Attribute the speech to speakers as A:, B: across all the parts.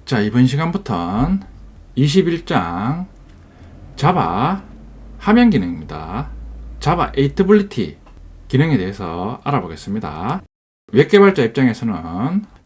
A: 자, 이번 시간부터는 21장 자바 화면 기능입니다. 자바 8ability 기능에 대해서 알아보겠습니다. 웹개발자 입장에서는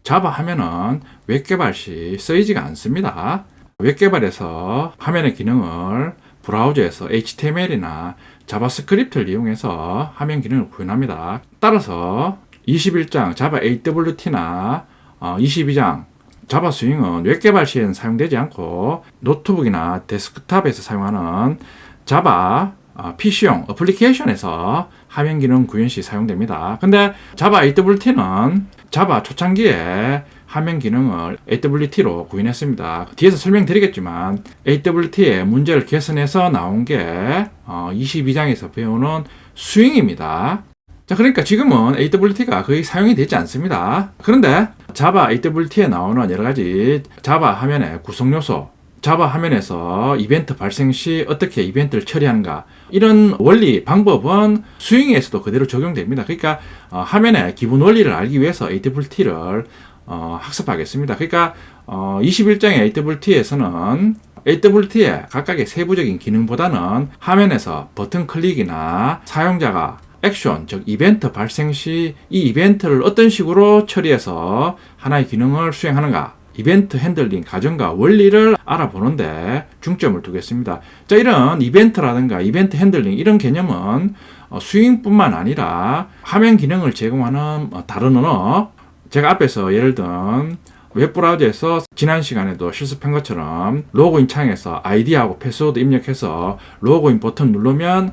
A: 자바 하면은 웹개발 시 쓰이지가 않습니다. 웹개발에서 화면의 기능을 브라우저에서 HTML이나 자바스크립트를 이용해서 화면 기능을 구현합니다. 따라서 21장 자바 8WT나 22장 자바 스윙은 웹개발 시에는 사용되지 않고 노트북이나 데스크탑에서 사용하는 자바 PC용 어플리케이션에서 화면 기능 구현 시 사용됩니다. 근데 자바 AWT는 자바 초창기에 화면 기능을 AWT로 구현했습니다. 뒤에서 설명드리겠지만 AWT의 문제를 개선해서 나온 게 22장에서 배우는 스윙입니다. 자, 그러니까 지금은 AWT가 거의 사용이 되지 않습니다. 그런데 자바 AWT에 나오는 여러 가지 자바 화면의 구성 요소, 자바 화면에서 이벤트 발생 시 어떻게 이벤트를 처리하는가, 이런 원리, 방법은 스윙에서도 그대로 적용됩니다. 그러니까 화면의 기본 원리를 알기 위해서 AWT를 학습하겠습니다. 그러니까 21장의 AWT에서는 AWT의 각각의 세부적인 기능보다는 화면에서 버튼 클릭이나 사용자가 액션, 즉 이벤트 발생 시 이 이벤트를 어떤 식으로 처리해서 하나의 기능을 수행하는가, 이벤트 핸들링 과정과 원리를 알아보는데 중점을 두겠습니다. 자, 이런 이벤트라든가 이벤트 핸들링 이런 개념은 스윙뿐만 아니라 화면 기능을 제공하는 다른 언어, 제가 앞에서 예를 든 웹브라우저에서 지난 시간에도 실습한 것처럼 로그인 창에서 아이디하고 패스워드 입력해서 로그인 버튼 누르면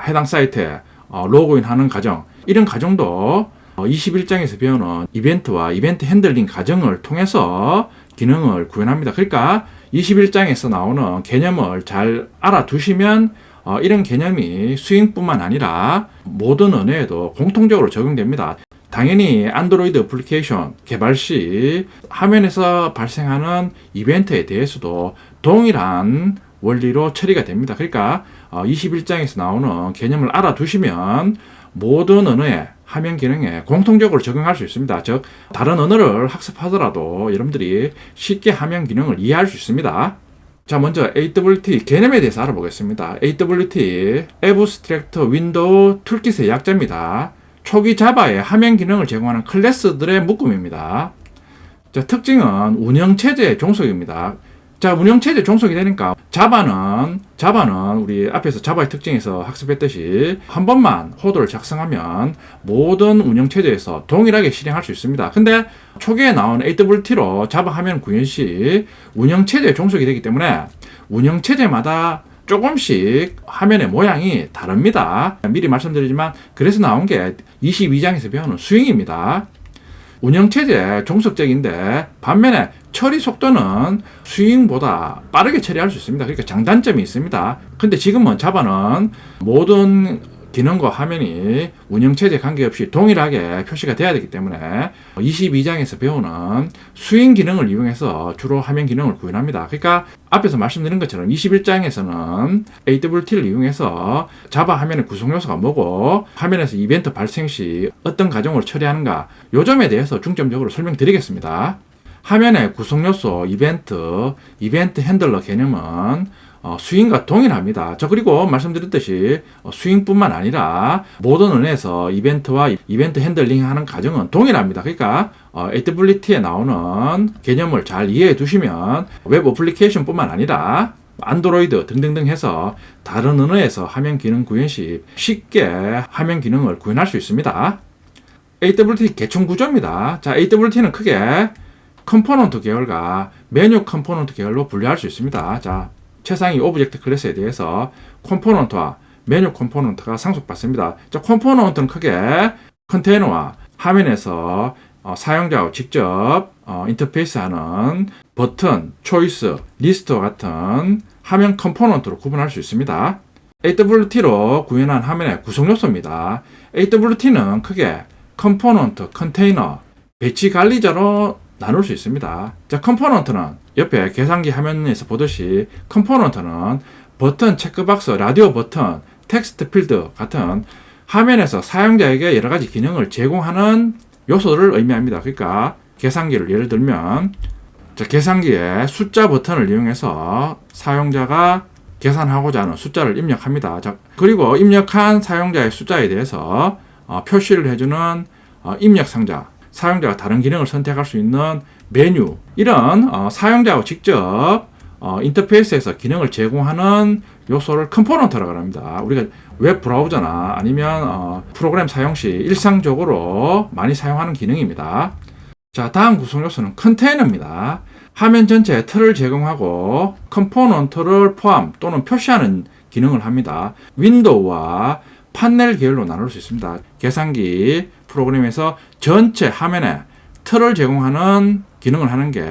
A: 해당 사이트에 로그인 하는 과정, 이런 과정도 21장에서 배우는 이벤트와 이벤트 핸들링 과정을 통해서 기능을 구현합니다. 그러니까 21장에서 나오는 개념을 잘 알아두시면 이런 개념이 스윙뿐만 아니라 모든 언어에도 공통적으로 적용됩니다. 당연히 안드로이드 애플리케이션 개발 시 화면에서 발생하는 이벤트에 대해서도 동일한 원리로 처리가 됩니다. 그러니까 21장에서 나오는 개념을 알아두시면 모든 언어의 화면 기능에 공통적으로 적용할 수 있습니다. 즉, 다른 언어를 학습하더라도 여러분들이 쉽게 화면 기능을 이해할 수 있습니다. 자, 먼저 AWT 개념에 대해서 알아보겠습니다. AWT Abstract Window Toolkit의 약자입니다. 초기 자바의 화면 기능을 제공하는 클래스들의 묶음입니다. 자, 특징은 운영체제의 종속입니다. 자, 운영체제 종속이 되니까 자바는 우리 앞에서 자바의 특징에서 학습했듯이 한 번만 코드를 작성하면 모든 운영체제에서 동일하게 실행할 수 있습니다. 근데 초기에 나온 AWT로 자바 화면 구현 시 운영체제 종속이 되기 때문에 운영체제마다 조금씩 화면의 모양이 다릅니다. 미리 말씀드리지만 그래서 나온 게 22장에서 배우는 스윙입니다. 운영체제 종속적인데 반면에 처리 속도는 스윙보다 빠르게 처리할 수 있습니다. 그러니까 장단점이 있습니다. 근데 지금은 자바는 모든 기능과 화면이 운영체제 관계없이 동일하게 표시가 돼야 되기 때문에 22장에서 배우는 스윙 기능을 이용해서 주로 화면 기능을 구현합니다. 그러니까 앞에서 말씀드린 것처럼 21장에서는 AWT를 이용해서 자바 화면의 구성 요소가 뭐고 화면에서 이벤트 발생 시 어떤 과정을 처리하는가, 요 점에 대해서 중점적으로 설명드리겠습니다. 화면의 구성 요소, 이벤트 핸들러 개념은 스윙과 동일합니다. 그리고 말씀드렸듯이 스윙뿐만 아니라 모든 언어에서 이벤트와 이벤트 핸들링 하는 과정은 동일합니다. 그러니까 AWT에 나오는 개념을 잘 이해해 두시면 웹 어플리케이션 뿐만 아니라 안드로이드 등등등 해서 다른 언어에서 화면 기능 구현 시 쉽게 화면 기능을 구현할 수 있습니다. AWT 개총 구조입니다. 자, AWT는 크게 컴포넌트 계열과 메뉴 컴포넌트 계열로 분류할 수 있습니다. 자, 최상위 오브젝트 클래스에 대해서 컴포넌트와 메뉴 컴포넌트가 상속받습니다. 자, 컴포넌트는 크게 컨테이너와 화면에서 사용자와 직접 인터페이스하는 버튼, 초이스, 리스트와 같은 화면 컴포넌트로 구분할 수 있습니다. AWT로 구현한 화면의 구성 요소입니다. AWT는 크게 컴포넌트, 컨테이너, 배치 관리자로 나눌 수 있습니다. 자, 컴포넌트는 옆에 계산기 화면에서 보듯이 컴포넌트는 버튼, 체크박스, 라디오 버튼, 텍스트 필드 같은 화면에서 사용자에게 여러 가지 기능을 제공하는 요소를 의미합니다. 그러니까 계산기를 예를 들면 자, 계산기에 숫자 버튼을 이용해서 사용자가 계산하고자 하는 숫자를 입력합니다. 자, 그리고 입력한 사용자의 숫자에 대해서 표시를 해주는 입력 상자, 사용자가 다른 기능을 선택할 수 있는 메뉴, 이런 사용자가 직접 인터페이스에서 기능을 제공하는 요소를 컴포넌트라고 합니다. 우리가 웹 브라우저나 아니면 프로그램 사용 시 일상적으로 많이 사용하는 기능입니다. 자, 다음 구성 요소는 컨테이너입니다. 화면 전체에 틀을 제공하고 컴포넌트를 포함 또는 표시하는 기능을 합니다. 윈도우와 판넬 계열로 나눌 수 있습니다. 계산기 프로그램에서 전체 화면에 틀을 제공하는 기능을 하는 게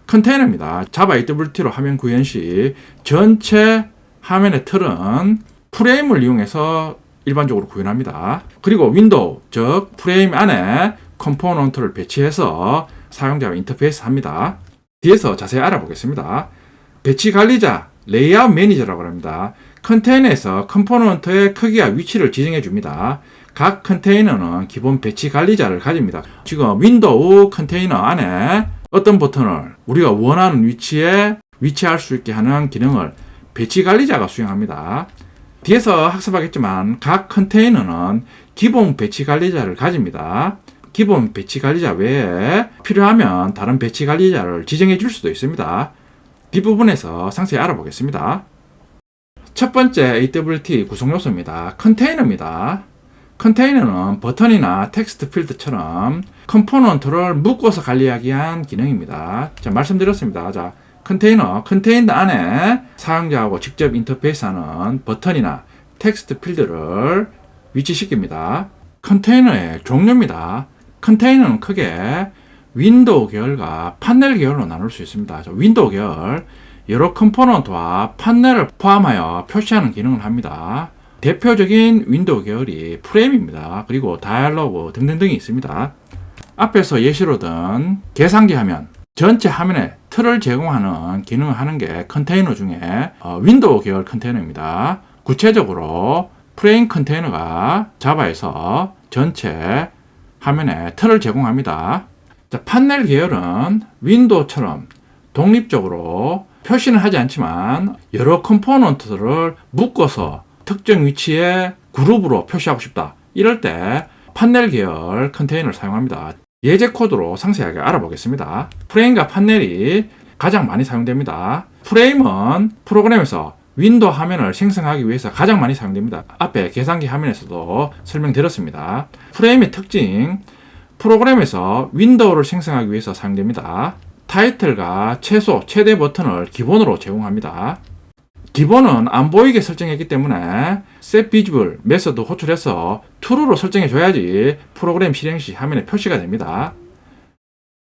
A: 컨테이너입니다. 자바 AWT로 화면 구현 시 전체 화면의 틀은 프레임을 이용해서 일반적으로 구현합니다. 그리고 윈도우, 즉 프레임 안에 컴포넌트를 배치해서 사용자와 인터페이스 합니다. 뒤에서 자세히 알아보겠습니다. 배치 관리자, 레이아웃 매니저라고 합니다. 컨테이너에서 컴포넌트의 크기와 위치를 지정해 줍니다. 각 컨테이너는 기본 배치 관리자를 가집니다. 지금 윈도우 컨테이너 안에 어떤 버튼을 우리가 원하는 위치에 위치할 수 있게 하는 기능을 배치 관리자가 수행합니다. 뒤에서 학습하겠지만 각 컨테이너는 기본 배치 관리자를 가집니다. 기본 배치 관리자 외에 필요하면 다른 배치 관리자를 지정해 줄 수도 있습니다. 뒷부분에서 상세히 알아보겠습니다. 첫 번째 AWT 구성 요소입니다. 컨테이너입니다. 컨테이너는 버튼이나 텍스트 필드처럼 컴포넌트를 묶어서 관리하기 위한 기능입니다. 자, 말씀드렸습니다. 자, 컨테이너 안에 사용자하고 직접 인터페이스하는 버튼이나 텍스트 필드를 위치시킵니다. 컨테이너의 종류입니다. 컨테이너는 크게 윈도우 계열과 판넬 계열로 나눌 수 있습니다. 윈도우 계열, 여러 컴포넌트와 판넬을 포함하여 표시하는 기능을 합니다. 대표적인 윈도우 계열이 프레임입니다. 그리고 다이얼로그 등등등이 있습니다. 앞에서 예시로 든 계산기 화면, 전체 화면에 틀을 제공하는 기능을 하는 게 컨테이너 중에 윈도우 계열 컨테이너입니다. 구체적으로 프레임 컨테이너가 자바에서 전체 화면에 틀을 제공합니다. 자, 판넬 계열은 윈도우처럼 독립적으로 표시는 하지 않지만 여러 컴포넌트들을 묶어서 특정 위치에 그룹으로 표시하고 싶다. 이럴 때 판넬 계열 컨테이너를 사용합니다. 예제 코드로 상세하게 알아보겠습니다. 프레임과 판넬이 가장 많이 사용됩니다. 프레임은 프로그램에서 윈도우 화면을 생성하기 위해서 가장 많이 사용됩니다. 앞에 계산기 화면에서도 설명드렸습니다. 프레임의 특징, 프로그램에서 윈도우를 생성하기 위해서 사용됩니다. 타이틀과 최소, 최대 버튼을 기본으로 제공합니다. 기본은 안 보이게 설정했기 때문에 set visible 메서드 호출해서 true로 설정해 줘야지 프로그램 실행 시 화면에 표시가 됩니다.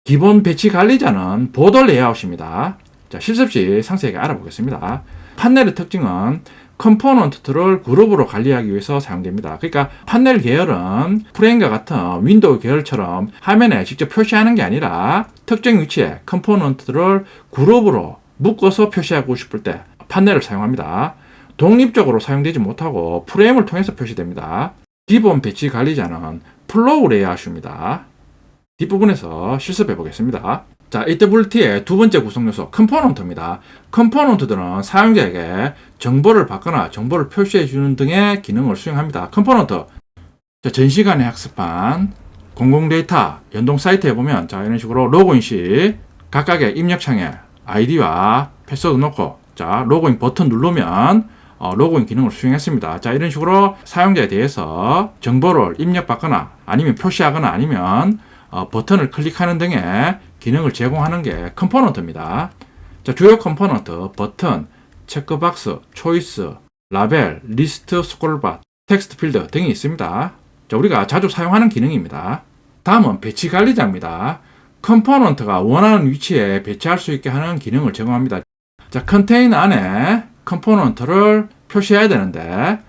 A: 기본 배치 관리자는 보더 레이아웃입니다. 자, 실습 시 상세하게 알아보겠습니다. 판넬의 특징은 컴포넌트들을 그룹으로 관리하기 위해서 사용됩니다. 그러니까 판넬 계열은 프레임과 같은 윈도우 계열처럼 화면에 직접 표시하는 게 아니라 특정 위치에 컴포넌트들을 그룹으로 묶어서 표시하고 싶을 때 판넬을 사용합니다. 독립적으로 사용되지 못하고 프레임을 통해서 표시됩니다. 기본 배치 관리자는 플로우 레이아웃입니다. 뒷부분에서 실습해 보겠습니다. 자, AWT의 두 번째 구성 요소, 컴포넌트입니다. 컴포넌트들은 사용자에게 정보를 받거나 정보를 표시해 주는 등의 기능을 수행합니다. 컴포넌트. 자, 전 시간에 학습한 공공 데이터 연동 사이트에 보면 자, 이런 식으로 로그인 시 각각의 입력창에 아이디와 패스워드 넣고 자, 로그인 버튼 누르면 로그인 기능을 수행했습니다. 자, 이런 식으로 사용자에 대해서 정보를 입력받거나 아니면 표시하거나 아니면 버튼을 클릭하는 등의 기능을 제공하는 게 컴포넌트입니다. 자, 주요 컴포넌트, 버튼, 체크박스, 초이스, 라벨, 리스트, 스크롤바, 텍스트 필드 등이 있습니다. 자, 우리가 자주 사용하는 기능입니다. 다음은 배치 관리자입니다. 컴포넌트가 원하는 위치에 배치할 수 있게 하는 기능을 제공합니다. 자, 컨테이너 안에 컴포넌트를 표시해야 되는데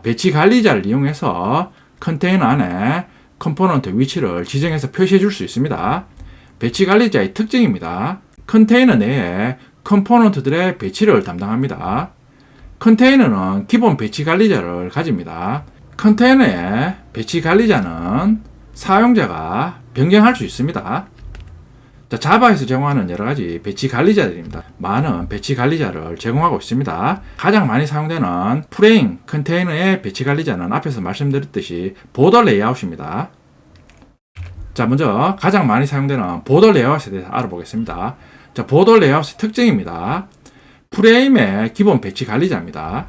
A: 배치 관리자를 이용해서 컨테이너 안에 컴포넌트 위치를 지정해서 표시해 줄 수 있습니다. 배치 관리자의 특징입니다. 컨테이너 내에 컴포넌트들의 배치를 담당합니다. 컨테이너는 기본 배치 관리자를 가집니다. 컨테이너의 배치 관리자는 사용자가 변경할 수 있습니다. 자, 자바에서 제공하는 여러 가지 배치 관리자들입니다. 많은 배치 관리자를 제공하고 있습니다. 가장 많이 사용되는 프레임 컨테이너의 배치 관리자는 앞에서 말씀드렸듯이 보더 레이아웃입니다. 자, 먼저 가장 많이 사용되는 보더 레이아웃에 대해서 알아보겠습니다. 자, 보더 레이아웃의 특징입니다. 프레임의 기본 배치 관리자입니다.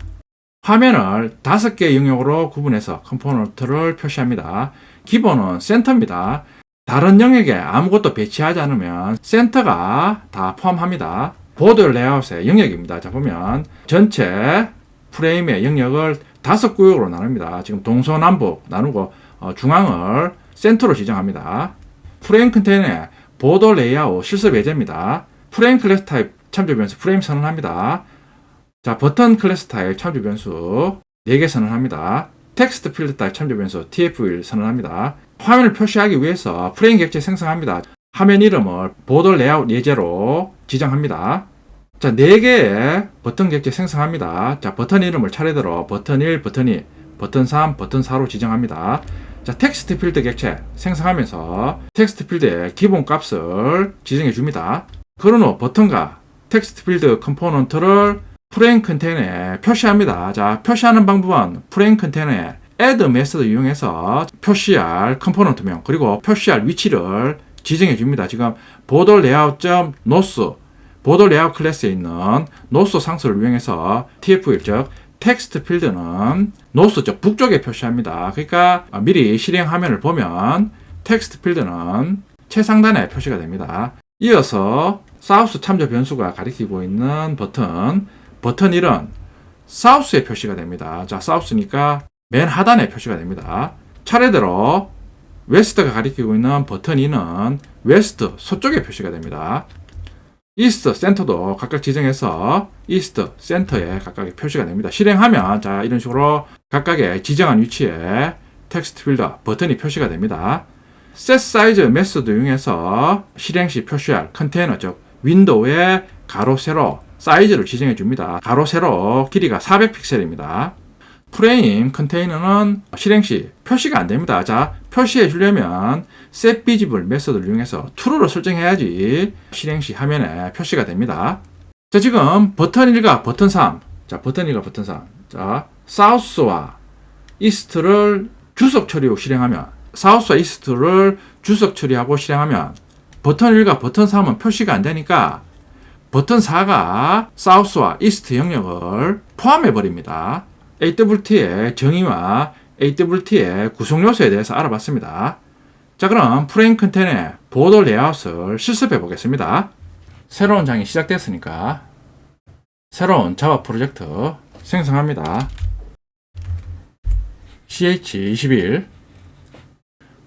A: 화면을 5개의 영역으로 구분해서 컴포넌트를 표시합니다. 기본은 센터입니다. 다른 영역에 아무것도 배치하지 않으면 센터가 다 포함합니다. 보드 레이아웃의 영역입니다. 자, 보면 전체 프레임의 영역을 5구역으로 나눕니다. 지금 동서남북 나누고 중앙을 센터로 지정합니다. 프레임 컨테이너의 보드 레이아웃 실습 예제입니다. 프레임 클래스 타입 참조 변수 프레임 선언합니다. 자, 버튼 클래스 타입 참조 변수 4개 선언합니다. 텍스트 필드 타입 참조 변수 TF1 선언합니다. 화면을 표시하기 위해서 프레임 객체 생성합니다. 화면 이름을 보드 레이아웃 예제로 지정합니다. 자, 4개의 버튼 객체 생성합니다. 자, 버튼 이름을 차례대로 버튼 1, 버튼 2, 버튼 3, 버튼 4로 지정합니다. 자, 텍스트 필드 객체 생성하면서 텍스트 필드의 기본 값을 지정해 줍니다. 그런 후 버튼과 텍스트 필드 컴포넌트를 프레임 컨테이너에 표시합니다. 자, 표시하는 방법은 프레임 컨테이너에 add 메소드 이용해서 표시할 컴포넌트명 그리고 표시할 위치를 지정해 줍니다. 지금 보드 레이아웃.nodes 보드 레이아웃 클래스에 있는 nodes 상수를 이용해서 tf1 즉 텍스트 필드는 nodes 즉 북쪽에 표시합니다. 그러니까 미리 실행 화면을 보면 텍스트 필드는 최상단에 표시가 됩니다. 이어서 사우스 참조 변수가 가리키고 있는 버튼 1은 사우스에 표시가 됩니다. 자, 사우스니까 맨 하단에 표시가 됩니다. 차례대로 웨스트가 가리키고 있는 버튼 2는 웨스트 서쪽에 표시가 됩니다. 이스트, 센터도 각각 지정해서 이스트, 센터에 각각 표시가 됩니다. 실행하면 자, 이런 식으로 각각의 지정한 위치에 텍스트 필드 버튼이 표시가 됩니다. set size 메소드 이용해서 실행 시 표시할 컨테이너 즉 윈도우의 가로 세로 사이즈를 지정해 줍니다. 가로 세로 길이가 400픽셀입니다. 프레임 컨테이너는 실행 시 표시가 안 됩니다. 자, 표시해 주려면 set visible 메소드를 이용해서 true로 설정해야지 실행 시 화면에 표시가 됩니다. 자, 지금 버튼 1과 버튼 3. 자, 버튼 1과 버튼 3. 자, south와 east를 주석 처리 후 실행하면 south와 east를 주석 처리하고 실행하면 버튼 1과 버튼 3은 표시가 안 되니까 버튼 4가 south와 east 영역을 포함해 버립니다. AWT의 정의와 AWT의 구성 요소에 대해서 알아봤습니다. 자, 그럼 프레임 컨테이너의 보드 레이아웃을 실습해 보겠습니다. 새로운 장이 시작됐으니까 새로운 자바 프로젝트 생성합니다. ch21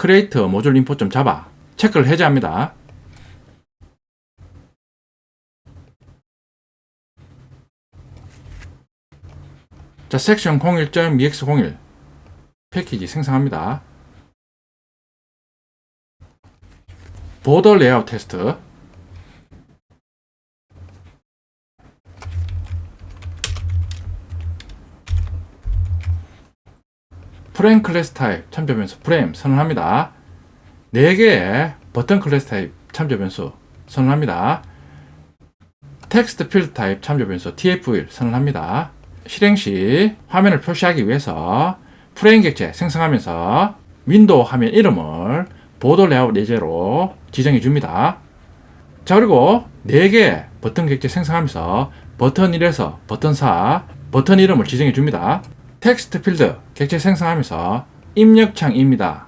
A: create module info.java 체크를 해제합니다. 자, 섹션 01.ex01 패키지 생성합니다. 보드 레이아웃 테스트 프레임 클래스 타입 참조 변수 프레임 선언합니다. 4개의 버튼 클래스 타입 참조 변수 선언합니다. 텍스트 필드 타입 참조 변수 tf1 선언합니다. 실행 시 화면을 표시하기 위해서 프레임 객체 생성하면서 윈도우 화면 이름을 보드 레이아웃 예제로 지정해 줍니다. 자, 그리고 4개 버튼 객체 생성하면서 버튼 1에서 버튼 4 버튼 이름을 지정해 줍니다. 텍스트 필드 객체 생성하면서 입력창입니다.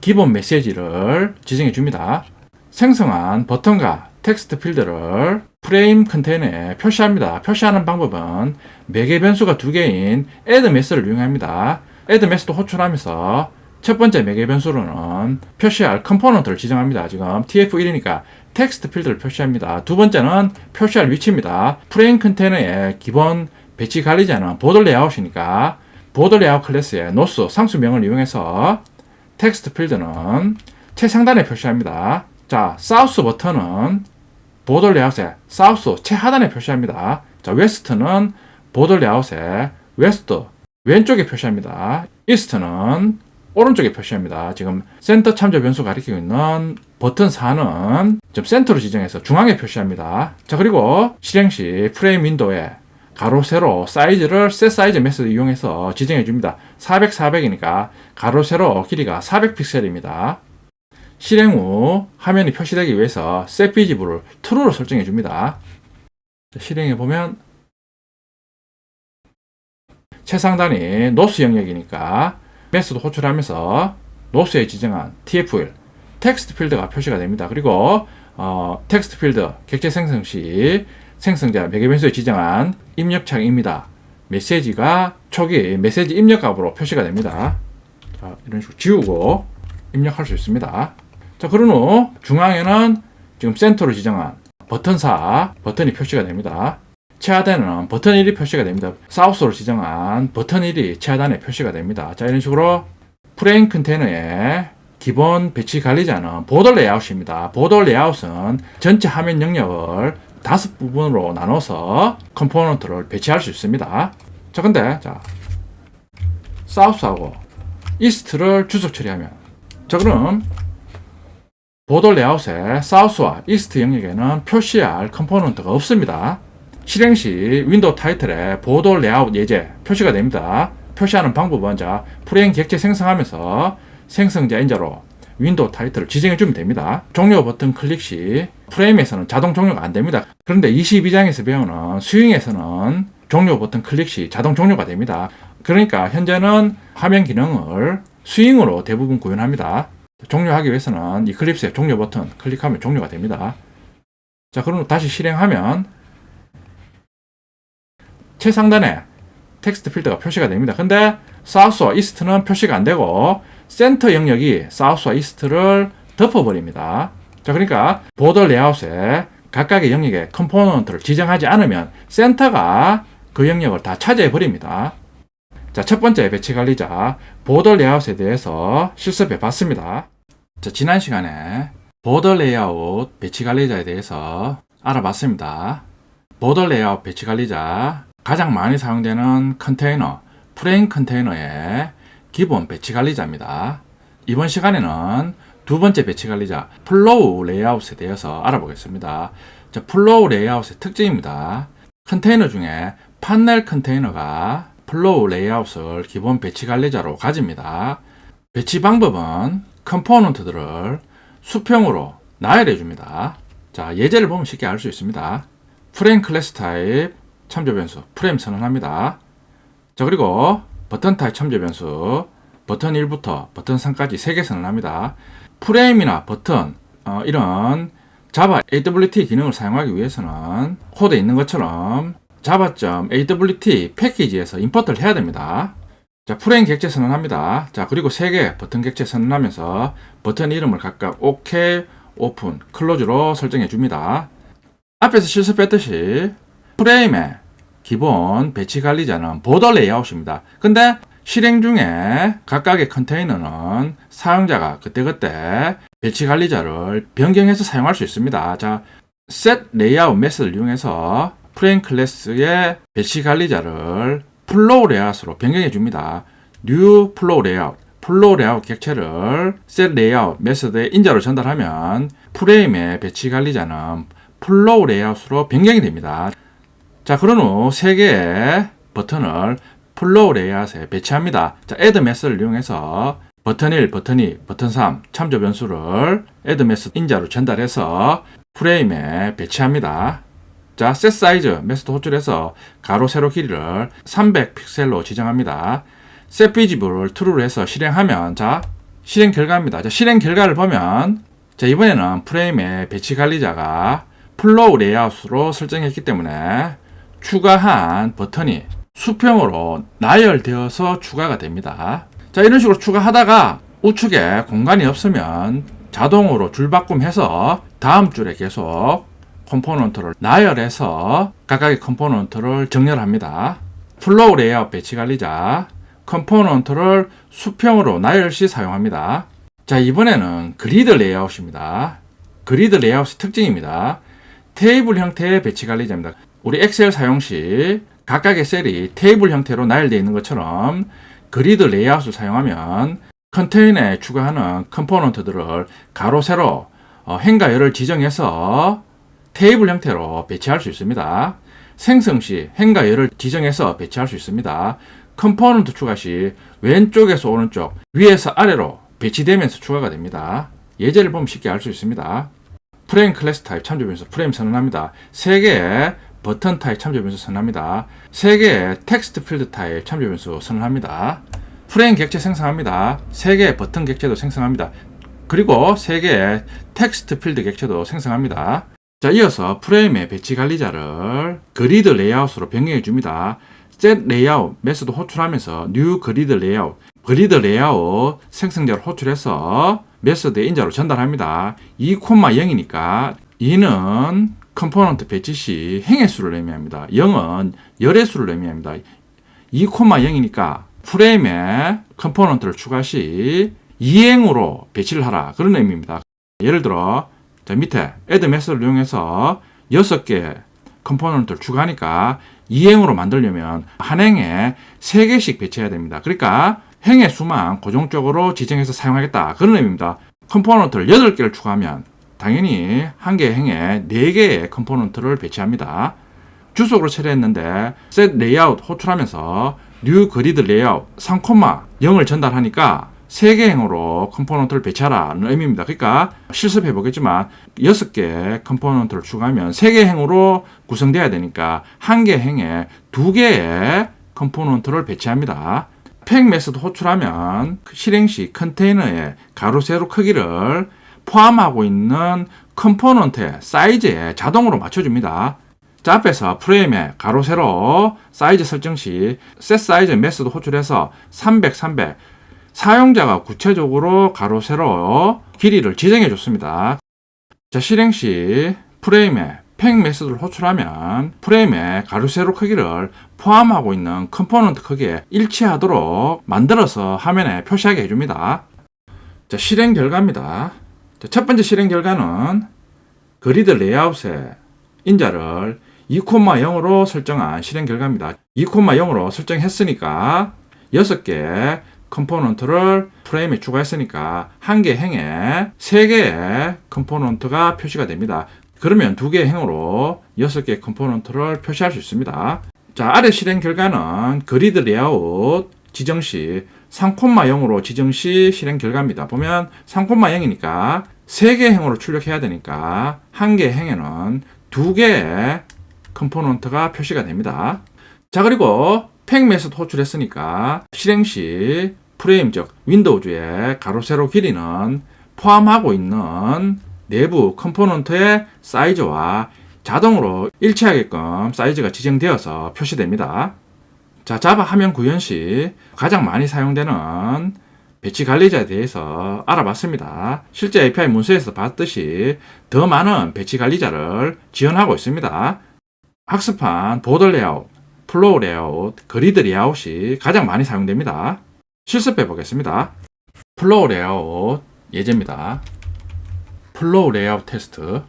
A: 기본 메시지를 지정해 줍니다. 생성한 버튼과 텍스트 필드를 프레임 컨테이너에 표시합니다. 표시하는 방법은 매개 변수가 2개인 add 메소드를 이용합니다. add 메소드 호출하면서 첫 번째 매개 변수로는 표시할 컴포넌트를 지정합니다. 지금 tf1이니까 텍스트 필드를 표시합니다. 두 번째는 표시할 위치입니다. 프레임 컨테이너의 기본 배치 관리자는 보드 레이아웃이니까 보드 레이아웃 클래스의 nodes 상수명을 이용해서 텍스트 필드는 최상단에 표시합니다. 자, 사우스 버튼은 보드 레이아웃의 사우스 최하단에 표시합니다. 자, 웨스트는 보드 레이아웃의 웨스트 왼쪽에 표시합니다. 이스트는 오른쪽에 표시합니다. 지금 센터 참조 변수 가리키고 있는 버튼 4는 좀 센터로 지정해서 중앙에 표시합니다. 자, 그리고 실행 시 프레임 윈도우에 가로 세로 사이즈를 셋 사이즈 메소드 이용해서 지정해 줍니다. 400, 400이니까 가로 세로 길이가 400픽셀입니다. 실행 후 화면이 표시되기 위해서 셋 비지블을 true로 설정해 줍니다. 실행해 보면 최상단이 노스 영역이니까 메소드 호출하면서 노스에 지정한 TF1 텍스트 필드가 표시가 됩니다. 그리고 텍스트 필드 객체 생성 시 생성자 매개 변수에 지정한 입력창입니다. 메시지가 초기 메시지 입력 값으로 표시가 됩니다. 자, 이런 식으로 지우고 입력할 수 있습니다. 자, 그런 후 중앙에는 지금 센터로 지정한 버튼 4 버튼이 표시가 됩니다. 최하단에는 버튼 1이 표시가 됩니다. 사우스로 지정한 버튼 1이 최하단에 표시가 됩니다. 자, 이런 식으로 프레임 컨테이너의 기본 배치 관리자는 보더 레이아웃입니다. 보더 레이아웃은 전체 화면 영역을 5부분으로 나눠서 컴포넌트를 배치할 수 있습니다. 자, 근데 사우스하고 이스트를 주석 처리하면, 자, 그럼 보더 레이아웃의 사우스와 이스트 영역에는 표시할 컴포넌트가 없습니다. 실행 시 윈도우 타이틀에 보더 레이아웃 예제 표시가 됩니다. 표시하는 방법은 프레임 객체 생성하면서 생성자 인자로 윈도우 타이틀을 지정해 주면 됩니다. 종료 버튼 클릭 시 프레임에서는 자동 종료가 안 됩니다. 그런데 22장에서 배우는 스윙에서는 종료 버튼 클릭 시 자동 종료가 됩니다. 그러니까 현재는 화면 기능을 스윙으로 대부분 구현합니다. 종료하기 위해서는 이클립스의 종료 버튼 클릭하면 종료가 됩니다. 자, 그럼 다시 실행하면 최상단에 텍스트 필드가 표시가 됩니다. 근데 사우스와 이스트는 표시가 안 되고 센터 영역이 사우스와 이스트를 덮어버립니다. 자, 그러니까 보더 레이아웃에 각각의 영역에 컴포넌트를 지정하지 않으면 센터가 그 영역을 다 차지해 버립니다. 자, 첫 번째 배치 관리자 보더 레이아웃에 대해서 실습해 봤습니다. 자, 지난 시간에 보더 레이아웃 배치 관리자에 대해서 알아봤습니다. 보더 레이아웃 배치 관리자 가장 많이 사용되는 컨테이너, 프레임 컨테이너의 기본 배치 관리자입니다. 이번 시간에는 두 번째 배치 관리자 플로우 레이아웃에 대해서 알아보겠습니다. 자, 플로우 레이아웃의 특징입니다. 컨테이너 중에 판넬 컨테이너가 플로우 레이아웃을 기본 배치 관리자로 가집니다. 배치 방법은 컴포넌트들을 수평으로 나열해 줍니다. 자, 예제를 보면 쉽게 알 수 있습니다. 프레임 클래스 타입 참조 변수 프레임 선언합니다. 자, 그리고 버튼 타입 참조 변수 버튼 1부터 버튼 3까지 3개 선언합니다. 프레임이나 버튼 이런 자바 AWT 기능을 사용하기 위해서는 코드에 있는 것처럼 java.awt 패키지에서 임포트를 해야 됩니다. 자, 프레임 객체 선언합니다. 자, 그리고 3개 버튼 객체 선언하면서 버튼 이름을 각각 OK, 오픈, 클로즈로 설정해 줍니다. 앞에서 실습했듯이 프레임의 기본 배치 관리자는 보더 레이아웃입니다. 근데 실행 중에 각각의 컨테이너는 사용자가 그때그때 배치 관리자를 변경해서 사용할 수 있습니다. 자, set layout 메소드를 이용해서 프레임 클래스의 배치 관리자를 플로우 레이아웃으로 변경해 줍니다. new flow layout, 플로우 레이아웃 객체를 set layout 메소드의 인자로 전달하면 프레임의 배치 관리자는 플로우 레이아웃으로 변경이 됩니다. 자, 그런 후 3개의 버튼을 플로우 레이아웃에 배치합니다. 자, add 메소드를 이용해서 버튼 1, 버튼 2, 버튼 3 참조 변수를 add 메소드 인자로 전달해서 프레임에 배치합니다. 자, set size 메소드 호출해서 가로 세로 길이를 300픽셀로 지정합니다. set visible을 true로 해서 실행하면 자, 실행 결과입니다. 자, 실행 결과를 보면 자, 이번에는 프레임의 배치 관리자가 플로우 레이아웃으로 설정했기 때문에 추가한 버튼이 수평으로 나열되어서 추가가 됩니다. 자, 이런 식으로 추가하다가 우측에 공간이 없으면 자동으로 줄바꿈해서 다음 줄에 계속 컴포넌트를 나열해서 각각의 컴포넌트를 정렬합니다. 플로우 레이아웃 배치 관리자 컴포넌트를 수평으로 나열 시 사용합니다. 자, 이번에는 그리드 레이아웃입니다. 그리드 레이아웃의 특징입니다. 테이블 형태의 배치 관리자입니다. 우리 엑셀 사용 시 각각의 셀이 테이블 형태로 나열되어 있는 것처럼 그리드 레이아웃을 사용하면 컨테이너에 추가하는 컴포넌트들을 가로 세로 행가열을 지정해서 테이블 형태로 배치할 수 있습니다. 생성 시 행가열을 지정해서 배치할 수 있습니다. 컴포넌트 추가 시 왼쪽에서 오른쪽, 위에서 아래로 배치되면서 추가가 됩니다. 예제를 보면 쉽게 알 수 있습니다. 프레임 클래스 타입 참조 변수 프레임 선언합니다. 3개의 버튼 타입 참조 변수 선언합니다. 3개의 텍스트 필드 타입 참조 변수 선언합니다. 프레임 객체 생성합니다. 3개의 버튼 객체도 생성합니다. 그리고 3개의 텍스트 필드 객체도 생성합니다. 자, 이어서 프레임의 배치 관리자를 그리드 레이아웃으로 변경해 줍니다. set 레이아웃 메소드 호출하면서 new 그리드 레이아웃, 그리드 레이아웃 생성자를 호출해서 메소드의 인자로 전달합니다. 2,0이니까 2는 컴포넌트 배치 시 행의 수를 의미합니다. 0은 열의 수를 의미합니다. 2,0이니까 프레임에 컴포넌트를 추가 시 2행으로 배치를 하라, 그런 의미입니다. 예를 들어 자, 밑에 add 메소드를 이용해서 6개 컴포넌트를 추가하니까 2행으로 만들려면 한 행에 3개씩 배치해야 됩니다. 그러니까 행의 수만 고정적으로 지정해서 사용하겠다, 그런 의미입니다. 컴포넌트를 8개를 추가하면 당연히 한 개의 행에 4개의 컴포넌트를 배치합니다. 주석으로 처리했는데 set layout 호출하면서 new grid layout 3,0을 전달하니까 3개 행으로 컴포넌트를 배치하라는 의미입니다. 그러니까 실습해 보겠지만 6개 컴포넌트를 추가하면 3개 행으로 구성되어야 되니까 한 개 행에 2개의 컴포넌트를 배치합니다. 팩 메소드 호출하면 실행 시 컨테이너의 가로 세로 크기를 포함하고 있는 컴포넌트의 사이즈에 자동으로 맞춰줍니다. 자, 앞에서 프레임의 가로 세로 사이즈 설정 시 set 사이즈 메소드 호출해서 300, 300 사용자가 구체적으로 가로 세로 길이를 지정해 줬습니다. 자, 실행 시 프레임에 팩 메소드를 호출하면 프레임의 가로 세로 크기를 포함하고 있는 컴포넌트 크기에 일치하도록 만들어서 화면에 표시하게 해줍니다. 자, 실행 결과입니다. 자, 첫 번째 실행 결과는 그리드 레이아웃의 인자를 2,0으로 설정한 실행 결과입니다. 2,0으로 설정했으니까 6개 컴포넌트를 프레임에 추가했으니까 한 개 행에 3개의 컴포넌트가 표시가 됩니다. 그러면 2개의 행으로 6개의 컴포넌트를 표시할 수 있습니다. 자, 아래 실행 결과는 그리드 레이아웃 지정 시 3,0으로 지정 시 실행 결과입니다. 보면 3,0이니까 3개 행으로 출력해야 되니까 한 개 행에는 2개의 컴포넌트가 표시가 됩니다. 자, 그리고 팩 메소드 호출했으니까 실행 시 프레임 즉 윈도우즈의 가로 세로 길이는 포함하고 있는 내부 컴포넌트의 사이즈와 자동으로 일치하게끔 사이즈가 지정되어서 표시됩니다. 자, 자바 화면 구현 시 가장 많이 사용되는 배치 관리자에 대해서 알아봤습니다. 실제 API 문서에서 봤듯이 더 많은 배치 관리자를 지원하고 있습니다. 학습한 보더 레이아웃, 플로우 레이아웃, 그리드 레이아웃이 가장 많이 사용됩니다. 실습해 보겠습니다. 플로우 레이아웃 예제입니다. 플로우 레이아웃 테스트.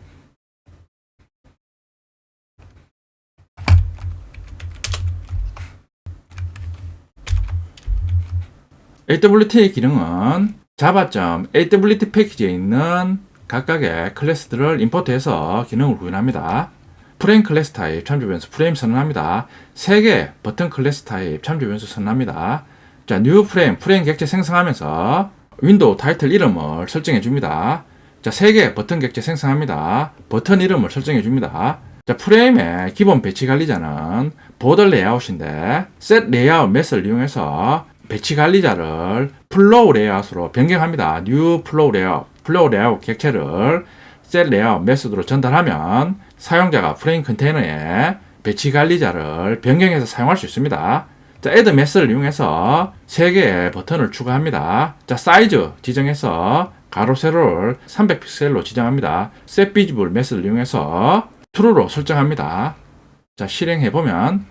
A: AWT 기능은 java.awt 패키지에 있는 각각의 클래스들을 임포트해서 기능을 구현합니다. 프레임 클래스 타입 참조 변수 프레임 선언합니다. 3개 버튼 클래스 타입 참조 변수 선언합니다. 자, new 프레임 객체 생성하면서 윈도우 타이틀 이름을 설정해 줍니다. 자, 3개 버튼 객체 생성합니다. 버튼 이름을 설정해 줍니다. 자, 프레임의 기본 배치 관리자는 보더 레이아웃인데 set 레이아웃 메소드를 이용해서 배치 관리자를 플로우 레이아웃으로 변경합니다. new 플로우 레이아웃 객체를 set 레이아웃 메소드로 전달하면 사용자가 프레임 컨테이너에 배치 관리자를 변경해서 사용할 수 있습니다. 자, add 메소드를 이용해서 3개의 버튼을 추가합니다. 자, 사이즈 지정해서 가로 세로를 300픽셀로 지정합니다. set visible 메소드를 이용해서 true로 설정합니다. 자, 실행해보면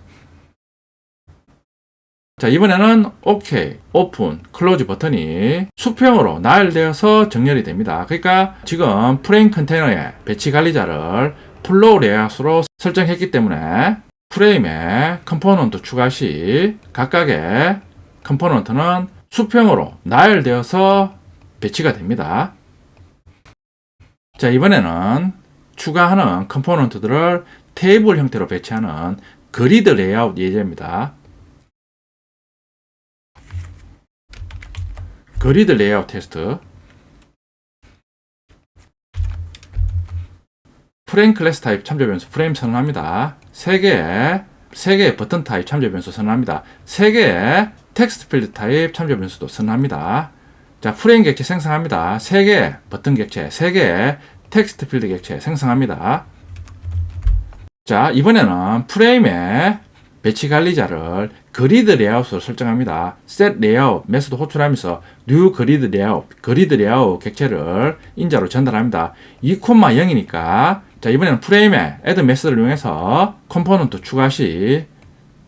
A: 자, 이번에는 OK, 오픈, 클로즈 버튼이 수평으로 나열되어서 정렬이 됩니다. 그러니까 지금 프레임 컨테이너의 배치 관리자를 플로우 레이아웃으로 설정했기 때문에 프레임에 컴포넌트 추가 시 각각의 컴포넌트는 수평으로 나열되어서 배치가 됩니다. 자, 이번에는 추가하는 컴포넌트들을 테이블 형태로 배치하는 그리드 레이아웃 예제입니다. 그리드 레이아웃 테스트. 프레임 클래스 타입 참조 변수 프레임 선언합니다. 3개의 버튼 타입 참조 변수 선언합니다. 3개의 텍스트 필드 타입 참조 변수도 선언합니다. 자, 프레임 객체 생성합니다. 3개의 버튼 객체, 3개의 텍스트 필드 객체 생성합니다. 자, 이번에는 프레임의 배치 관리자를 그리드 레이아웃으로 설정합니다. set layout 메소드 호출하면서 new 그리드 레이아웃 객체를 인자로 전달합니다. 2,0이니까 자, 이번에는 프레임에 add 메소드를 이용해서 컴포넌트 추가 시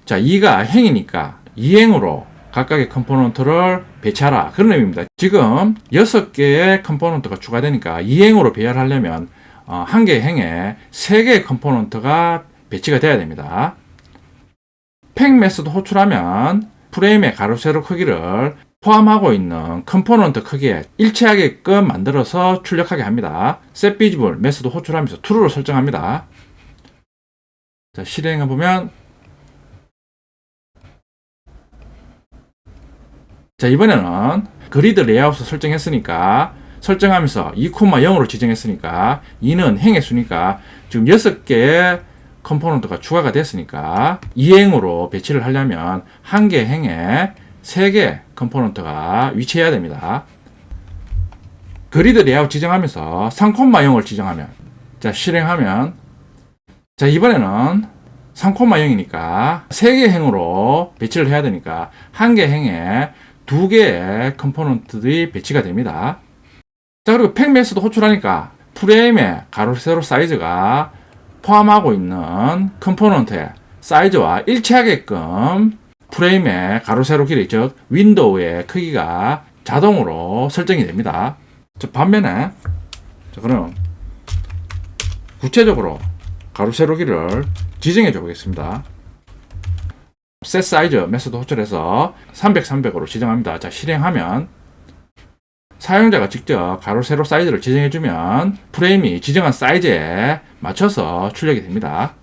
A: 자, 2가 행이니까 2행으로 각각의 컴포넌트를 배치하라. 그런 의미입니다. 지금 6개의 컴포넌트가 추가되니까 2행으로 배열하려면 1개의 행에 3개의 컴포넌트가 배치가 돼야 됩니다. 팩 메소드 호출하면 프레임의 가로 세로 크기를 포함하고 있는 컴포넌트 크기에 일치하게끔 만들어서 출력하게 합니다. set visible 메소드 호출하면서 true로 설정합니다. 자, 실행해 보면 자, 이번에는 그리드 레이아웃을 설정했으니까 설정하면서 2,0으로 지정했으니까 2는 행의 수니까 지금 6개의 컴포넌트가 추가가 됐으니까 2행으로 배치를 하려면 1개 행에 3개 컴포넌트가 위치해야 됩니다. 그리드 레이아웃 지정하면서 3,0을 지정하면 자, 실행하면 자, 이번에는 3,0이니까 3개 행으로 배치를 해야 되니까 1개 행에 2개의 컴포넌트들이 배치가 됩니다. 자, 그리고 팩 메소드 호출하니까 프레임의 가로 세로 사이즈가 포함하고 있는 컴포넌트의 사이즈와 일치하게끔 프레임의 가로 세로 길이 즉 윈도우의 크기가 자동으로 설정이 됩니다. 자, 반면에 자, 그럼 구체적으로 가로 세로 길이를 지정해 줘 보겠습니다. set size 메소드 호출해서 300, 300으로 지정합니다. 자, 실행하면 사용자가 직접 가로 세로 사이즈를 지정해주면 프레임이 지정한 사이즈에 맞춰서 출력이 됩니다.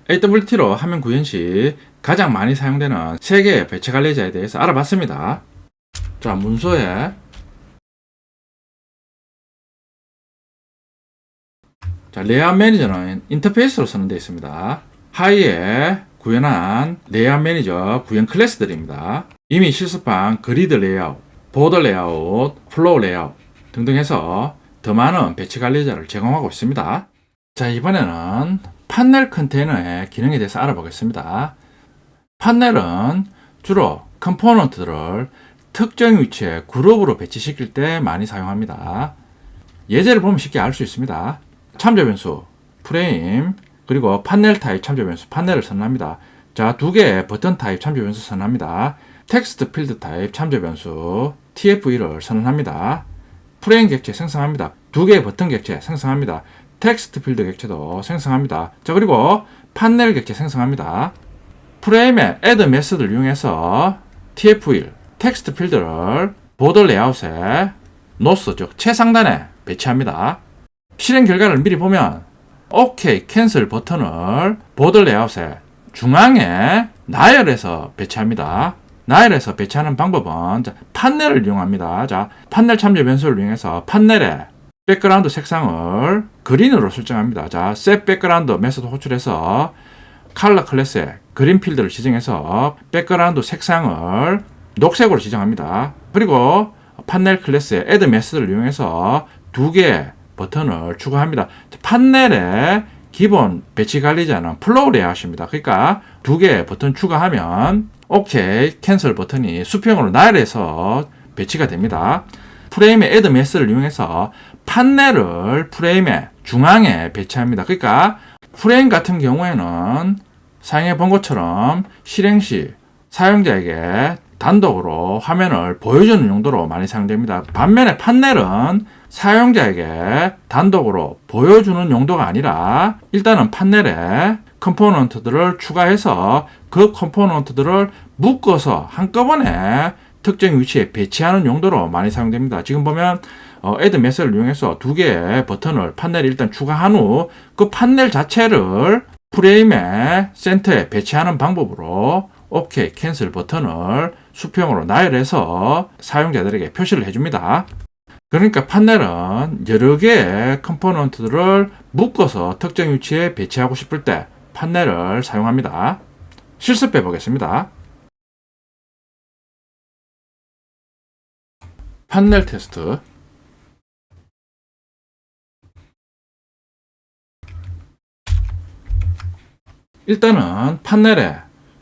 A: AWT로 화면 구현 시 가장 많이 사용되는 3개의 배치 관리자에 대해서 알아봤습니다. 자, 문서에 자, 레이아웃 매니저는 인터페이스로 선언되어 있습니다. 하위에 구현한 레이아웃 매니저 구현 클래스들입니다. 이미 실습한 그리드 레이아웃, 보더 레이아웃, 플로우 레이아웃 등등 해서 더 많은 배치 관리자를 제공하고 있습니다. 자, 이번에는 판넬 컨테이너의 기능에 대해서 알아보겠습니다. 판넬은 주로 컴포넌트들을 특정 위치에 그룹으로 배치시킬 때 많이 사용합니다. 예제를 보면 쉽게 알 수 있습니다. 참조 변수, 프레임, 그리고 판넬 타입 참조 변수, 판넬을 선언합니다. 자, 2개의 버튼 타입 참조 변수 선언합니다. 텍스트 필드 타입 참조 변수, TF1을 선언합니다. 프레임 객체 생성합니다. 2개의 버튼 객체 생성합니다. 텍스트 필드 객체도 생성합니다. 자, 그리고 판넬 객체 생성합니다. 프레임의 add 메소드를 이용해서 TF1, 텍스트 필드를 보드 레이아웃에 노스, 즉 최상단에 배치합니다. 실행 결과를 미리 보면 OK, 캔슬 버튼을 보드 레이아웃에 중앙에 나열해서 배치합니다. 나열해서 배치하는 방법은 판넬을 이용합니다. 자, 판넬 참조 변수를 이용해서 판넬에 백그라운드 색상을 그린으로 설정합니다. 자, set 백그라운드 메소드 호출해서 컬러 클래스에 그린 필드를 지정해서 백그라운드 색상을 녹색으로 지정합니다. 그리고 판넬 클래스에 add 메소드를 이용해서 2개의 버튼을 추가합니다. 판넬의 기본 배치 관리자는 플로우 레이아웃입니다. 그러니까 2개의 버튼 추가하면 OK, 캔슬 버튼이 수평으로 나열해서 배치가 됩니다. 프레임의 add 메소드를 이용해서 판넬을 프레임의 중앙에 배치합니다. 그러니까 프레임 같은 경우에는 사용해 본 것처럼 실행 시 사용자에게 단독으로 화면을 보여주는 용도로 많이 사용됩니다. 반면에 판넬은 사용자에게 단독으로 보여주는 용도가 아니라 일단은 판넬에 컴포넌트들을 추가해서 그 컴포넌트들을 묶어서 한꺼번에 특정 위치에 배치하는 용도로 많이 사용됩니다. 지금 보면 add method를 이용해서 두 개의 버튼을 판넬에 일단 추가한 후 그 판넬 자체를 프레임의 센터에 배치하는 방법으로 OK, 캔슬 버튼을 수평으로 나열해서 사용자들에게 표시를 해줍니다. 그러니까 판넬은 여러 개의 컴포넌트들을 묶어서 특정 위치에 배치하고 싶을 때 판넬을 사용합니다. 실습해 보겠습니다. 판넬 테스트. 일단은 판넬에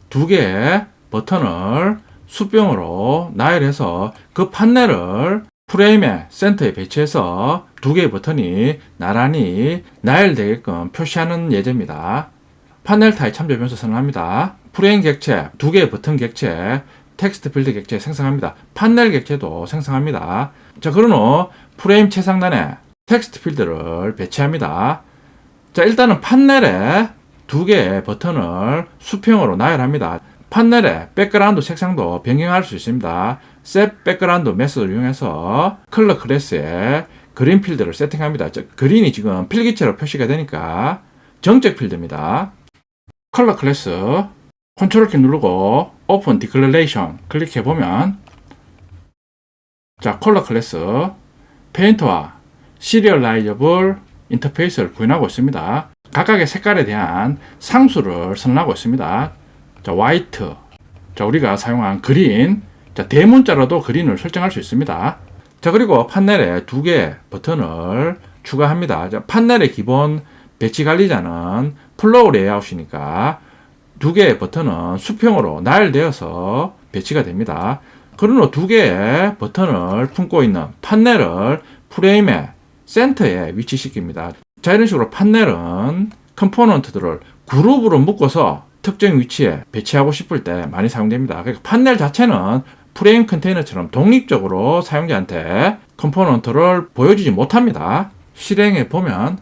A: 두 개의 버튼을 수평으로 나열해서 그 판넬을 프레임의 센터에 배치해서 두 개의 버튼이 나란히 나열되게끔 표시하는 예제입니다. 판넬 타입 참조 변수 선언합니다. 프레임 객체, 두 개의 버튼 객체, 텍스트 필드 객체 생성합니다. 판넬 객체도 생성합니다. 자, 그런 후 프레임 최상단에 텍스트 필드를 배치합니다. 자, 일단은 판넬에 두 개의 버튼을 수평으로 나열합니다. 판넬의 백그라운드 색상도 변경할 수 있습니다. Set 백그라운드 메소드를 이용해서 컬러 클래스에 그린 필드를 세팅합니다. 그린이 지금 필기체로 표시가 되니까 정적 필드입니다. 컬러 클래스 컨트롤 키 누르고 오픈 디클레이션 클릭해 보면 자, 컬러 클래스 페인트와 시리얼라이저블 인터페이스를 구현하고 있습니다. 각각의 색깔에 대한 상수를 선언하고 있습니다. 자, 화이트. 자, 우리가 사용한 그린. 자, 대문자로도 그린을 설정할 수 있습니다. 자, 그리고 판넬에 두 개의 버튼을 추가합니다. 자, 판넬의 기본 배치 관리자는 플로우 레이아웃이니까 두 개의 버튼은 수평으로 나열되어서 배치가 됩니다. 그런 후 두 개의 버튼을 품고 있는 판넬을 프레임의 센터에 위치시킵니다. 자, 이런 식으로 판넬은 컴포넌트들을 그룹으로 묶어서 특정 위치에 배치하고 싶을 때 많이 사용됩니다. 그러니까 판넬 자체는 프레임 컨테이너처럼 독립적으로 사용자한테 컴포넌트를 보여주지 못합니다. 실행해 보면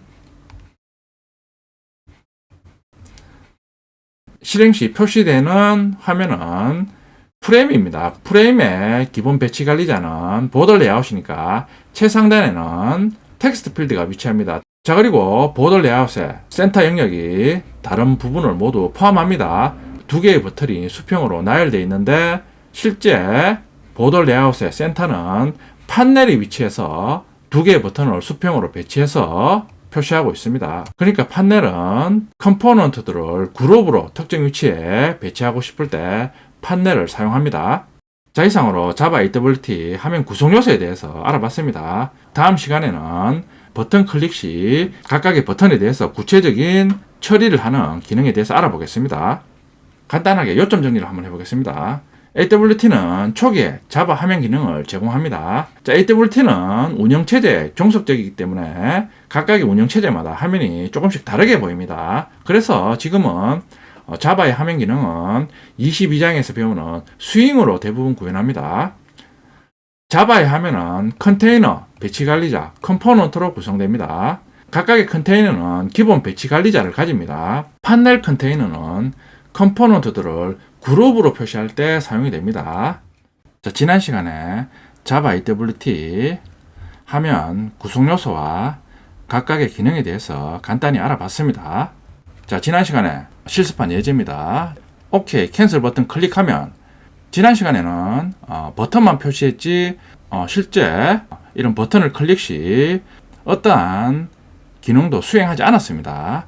A: 실행 시 표시되는 화면은 프레임입니다. 프레임의 기본 배치 관리자는 보더 레이아웃이니까 최상단에는 텍스트 필드가 위치합니다. 자, 그리고 보더 레이아웃의 센터 영역이 다른 부분을 모두 포함합니다. 두 개의 버튼이 수평으로 나열되어 있는데 실제 보더 레이아웃의 센터는 판넬이 위치해서 두 개의 버튼을 수평으로 배치해서 표시하고 있습니다. 그러니까 판넬은 컴포넌트들을 그룹으로 특정 위치에 배치하고 싶을 때 판넬을 사용합니다. 자, 이상으로 자바 AWT 화면 구성 요소에 대해서 알아봤습니다. 다음 시간에는 버튼 클릭 시 각각의 버튼에 대해서 구체적인 처리를 하는 기능에 대해서 알아보겠습니다. 간단하게 요점 정리를 한번 해보겠습니다. AWT는 초기에 자바 화면 기능을 제공합니다. 자, AWT는 운영체제에 종속적이기 때문에 각각의 운영체제마다 화면이 조금씩 다르게 보입니다. 그래서 지금은 자바의 화면 기능은 22장에서 배우는 스윙으로 대부분 구현합니다. 자바의 화면은 컨테이너, 배치 관리자, 컴포넌트로 구성됩니다. 각각의 컨테이너는 기본 배치 관리자를 가집니다. 판넬 컨테이너는 컴포넌트들을 그룹으로 표시할 때 사용이 됩니다. 자, 지난 시간에 자바 AWT 화면 구성 요소와 각각의 기능에 대해서 간단히 알아봤습니다. 자, 지난 시간에 실습한 예제입니다. OK, 캔슬 버튼 클릭하면 지난 시간에는 버튼만 표시했지 실제 이런 버튼을 클릭 시 어떠한 기능도 수행하지 않았습니다.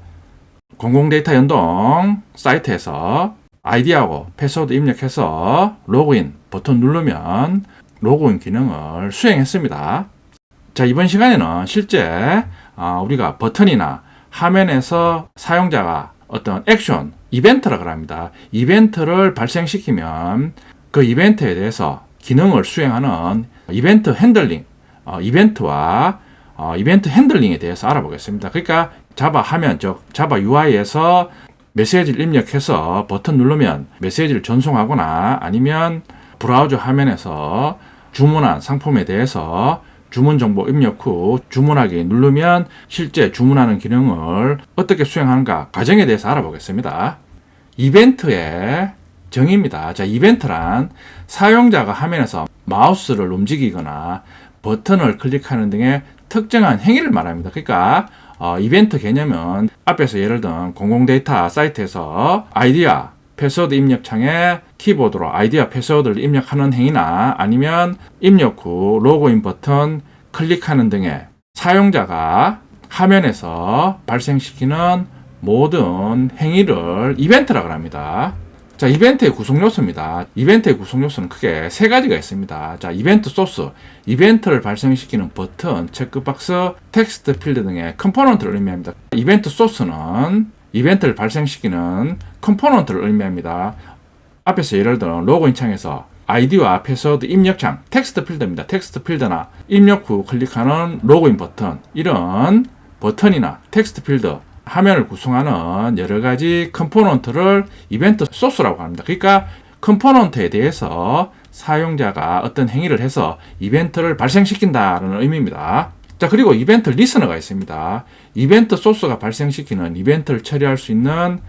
A: 공공 데이터 연동 사이트에서 아이디하고 패스워드 입력해서 로그인 버튼 누르면 로그인 기능을 수행했습니다. 자, 이번 시간에는 실제 우리가 버튼이나 화면에서 사용자가 어떤 액션, 이벤트라고 합니다. 이벤트를 발생시키면 그 이벤트에 대해서 기능을 수행하는 이벤트 핸들링, 이벤트와 이벤트 핸들링에 대해서 알아보겠습니다. 그러니까 자바 화면, 즉 자바 UI에서 메시지를 입력해서 버튼 누르면 메시지를 전송하거나 아니면 브라우저 화면에서 주문한 상품에 대해서 주문 정보 입력 후 주문하기 누르면 실제 주문하는 기능을 어떻게 수행하는가 과정에 대해서 알아보겠습니다. 이벤트의 정의입니다. 자, 이벤트란 사용자가 화면에서 마우스를 움직이거나 버튼을 클릭하는 등의 특정한 행위를 말합니다. 그러니까 이벤트 개념은 앞에서 예를 든 공공데이터 사이트에서 아이디와 패스워드 입력창에 키보드로 아이디와 패스워드를 입력하는 행위나 아니면 입력 후 로그인 버튼 클릭하는 등의 사용자가 화면에서 발생시키는 모든 행위를 이벤트라고 합니다. 자, 이벤트의 구성 요소입니다. 이벤트의 구성 요소는 크게 세 가지가 있습니다. 자, 이벤트 소스, 이벤트를 발생시키는 버튼, 체크박스, 텍스트 필드 등의 컴포넌트를 의미합니다. 이벤트 소스는 이벤트를 발생시키는 컴포넌트를 의미합니다. 앞에서 예를 들어 로그인 창에서 아이디와 패스워드 입력창, 텍스트 필드입니다. 텍스트 필드나 입력 후 클릭하는 로그인 버튼, 이런 버튼이나 텍스트 필드, 화면을 구성하는 여러 가지 컴포넌트를 이벤트 소스라고 합니다. 그러니까 컴포넌트에 대해서 사용자가 어떤 행위를 해서 이벤트를 발생시킨다는 의미입니다. 자, 그리고 이벤트 리스너가 있습니다. 이벤트 소스가 발생시키는 이벤트를 처리할 수 있는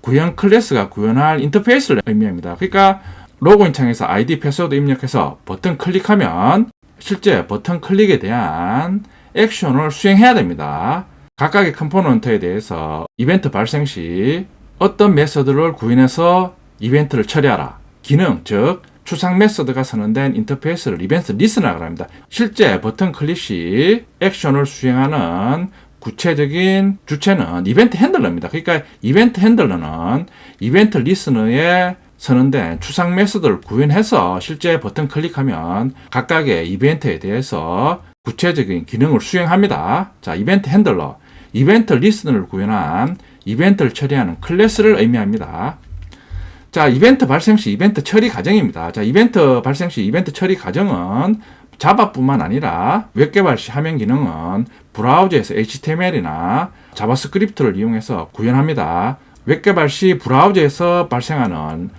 A: 구현 클래스가 구현할 인터페이스를 의미합니다. 그러니까 로그인 창에서 아이디 패스워드 입력해서 버튼 클릭하면 실제 버튼 클릭에 대한 액션을 수행해야 됩니다. 각각의 컴포넌트에 대해서 이벤트 발생 시 어떤 메서드를 구현해서 이벤트를 처리하라. 기능, 즉 추상 메서드가 선언된 인터페이스를 이벤트 리스너라고 합니다. 실제 버튼 클릭 시 액션을 수행하는 구체적인 주체는 이벤트 핸들러입니다. 그러니까 이벤트 핸들러는 이벤트 리스너에 선언된 추상 메서드를 구현해서 실제 버튼 클릭하면 각각의 이벤트에 대해서 구체적인 기능을 수행합니다. 자, 이벤트 핸들러, 이벤트 리스너를 구현한 이벤트를 처리하는 클래스를 의미합니다. 자, 이벤트 발생 시 이벤트 처리 과정입니다. 자, 이벤트 발생 시 이벤트 처리 과정은 자바뿐만 아니라 웹 개발 시 화면 기능은 브라우저에서 HTML이나 자바스크립트를 이용해서 구현합니다. 웹 개발 시 브라우저에서 발생하는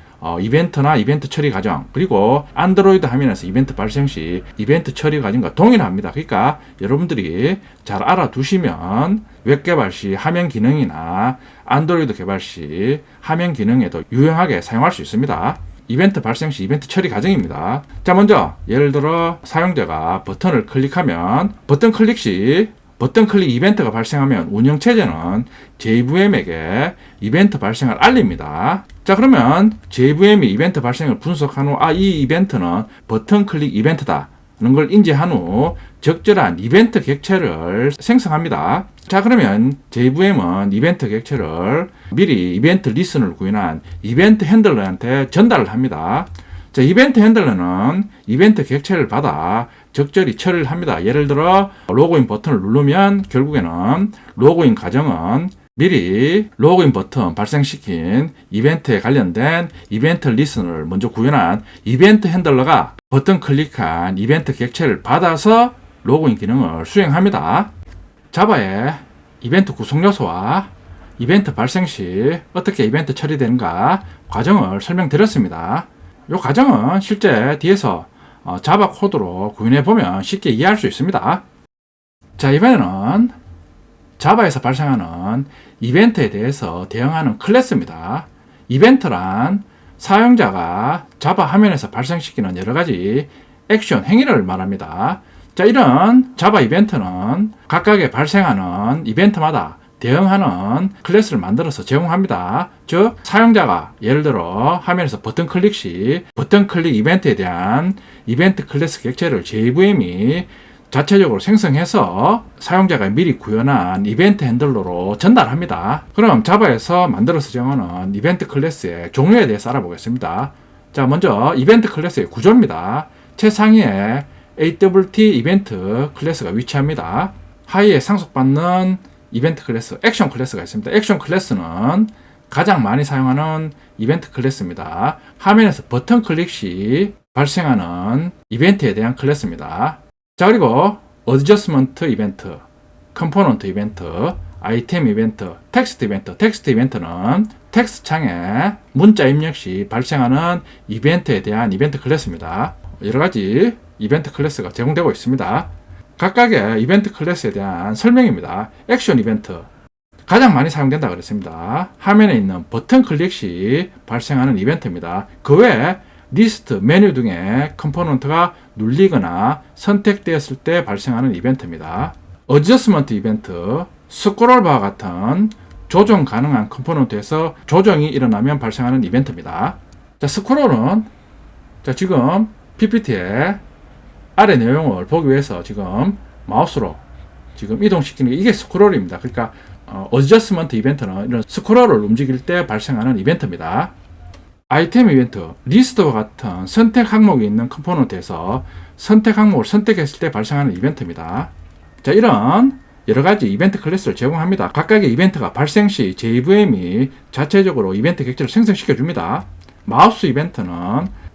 A: 이벤트나 이벤트 처리 과정, 그리고 안드로이드 화면에서 이벤트 발생 시 이벤트 처리 과정과 동일합니다. 그러니까 여러분들이 잘 알아두시면 웹 개발 시 화면 기능이나 안드로이드 개발 시 화면 기능에도 유용하게 사용할 수 있습니다. 이벤트 발생 시 이벤트 처리 과정입니다. 자, 먼저 예를 들어 사용자가 버튼을 클릭하면 버튼 클릭 시 버튼 클릭 이벤트가 발생하면 운영체제는 JVM에게 이벤트 발생을 알립니다. 자, 그러면 JVM이 이벤트 발생을 분석한 후 이 이벤트는 버튼 클릭 이벤트다 는 걸 인지한 후 적절한 이벤트 객체를 생성합니다. 자, 그러면 JVM은 이벤트 객체를 미리 이벤트 리스너를 구현한 이벤트 핸들러한테 전달을 합니다. 자, 이벤트 핸들러는 이벤트 객체를 받아 적절히 처리를 합니다. 예를 들어 로그인 버튼을 누르면 결국에는 로그인 과정은 미리 로그인 버튼 발생시킨 이벤트에 관련된 이벤트 리스너를 먼저 구현한 이벤트 핸들러가 버튼 클릭한 이벤트 객체를 받아서 로그인 기능을 수행합니다. 자바의 이벤트 구성 요소와 이벤트 발생 시 어떻게 이벤트 처리되는가 과정을 설명드렸습니다. 이 과정은 실제 뒤에서 자바 코드로 구현해 보면 쉽게 이해할 수 있습니다. 자, 이번에는 자바에서 발생하는 이벤트에 대해서 대응하는 클래스입니다. 이벤트란 사용자가 자바 화면에서 발생시키는 여러 가지 액션, 행위를 말합니다. 자, 이런 자바 이벤트는 각각의 발생하는 이벤트마다 대응하는 클래스를 만들어서 제공합니다. 즉, 사용자가 예를 들어 화면에서 버튼 클릭 시 버튼 클릭 이벤트에 대한 이벤트 클래스 객체를 JVM이 자체적으로 생성해서 사용자가 미리 구현한 이벤트 핸들러로 전달합니다. 그럼 자바에서 만들어서 제공하는 이벤트 클래스의 종류에 대해서 알아보겠습니다. 자, 먼저 이벤트 클래스의 구조입니다. 최상위에 AWT 이벤트 클래스가 위치합니다. 하위에 상속받는 이벤트 클래스, 액션 클래스가 있습니다. 액션 클래스는 가장 많이 사용하는 이벤트 클래스입니다. 화면에서 버튼 클릭 시 발생하는 이벤트에 대한 클래스입니다. 자, 그리고 어드저스먼트 이벤트, 컴포넌트 이벤트, 아이템 이벤트, 텍스트 이벤트. 텍스트 이벤트는 텍스트 창에 문자 입력 시 발생하는 이벤트에 대한 이벤트 클래스입니다. 여러 가지 이벤트 클래스가 제공되고 있습니다. 각각의 이벤트 클래스에 대한 설명입니다. 액션 이벤트. 가장 많이 사용된다 그랬습니다. 화면에 있는 버튼 클릭 시 발생하는 이벤트입니다. 그 외에 리스트, 메뉴 등의 컴포넌트가 눌리거나 선택되었을 때 발생하는 이벤트입니다. 어저스먼트 이벤트, 스크롤바와 같은 조정 가능한 컴포넌트에서 조정이 일어나면 발생하는 이벤트입니다. 자, 스크롤은 지금 PPT에 아래 내용을 보기 위해서 지금 마우스로 지금 이동시키는 게 이게 스크롤입니다. 그러니까 어저스먼트 이벤트는 이런 스크롤을 움직일 때 발생하는 이벤트입니다. 아이템 이벤트, 리스트와 같은 선택 항목이 있는 컴포넌트에서 선택 항목을 선택했을 때 발생하는 이벤트입니다. 자, 이런 여러 가지 이벤트 클래스를 제공합니다. 각각의 이벤트가 발생 시 JVM이 자체적으로 이벤트 객체를 생성시켜 줍니다. 마우스 이벤트는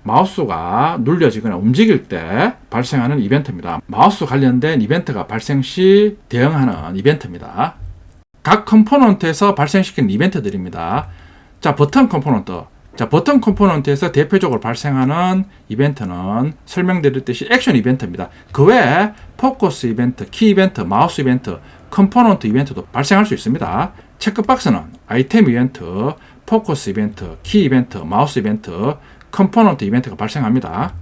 A: 마우스가 눌려지거나 움직일 때 발생하는 이벤트입니다. 마우스 관련된 이벤트가 발생 시 대응하는 이벤트입니다. 각 컴포넌트에서 발생시키는 이벤트들입니다. 자, 버튼 컴포넌트. 자, 버튼 컴포넌트에서 대표적으로 발생하는 이벤트는 설명드렸듯이 액션 이벤트입니다. 그 외에 포커스 이벤트, 키 이벤트, 마우스 이벤트, 컴포넌트 이벤트도 발생할 수 있습니다. 체크박스는 아이템 이벤트, 포커스 이벤트, 키 이벤트, 마우스 이벤트, 컴포넌트 이벤트가 발생합니다.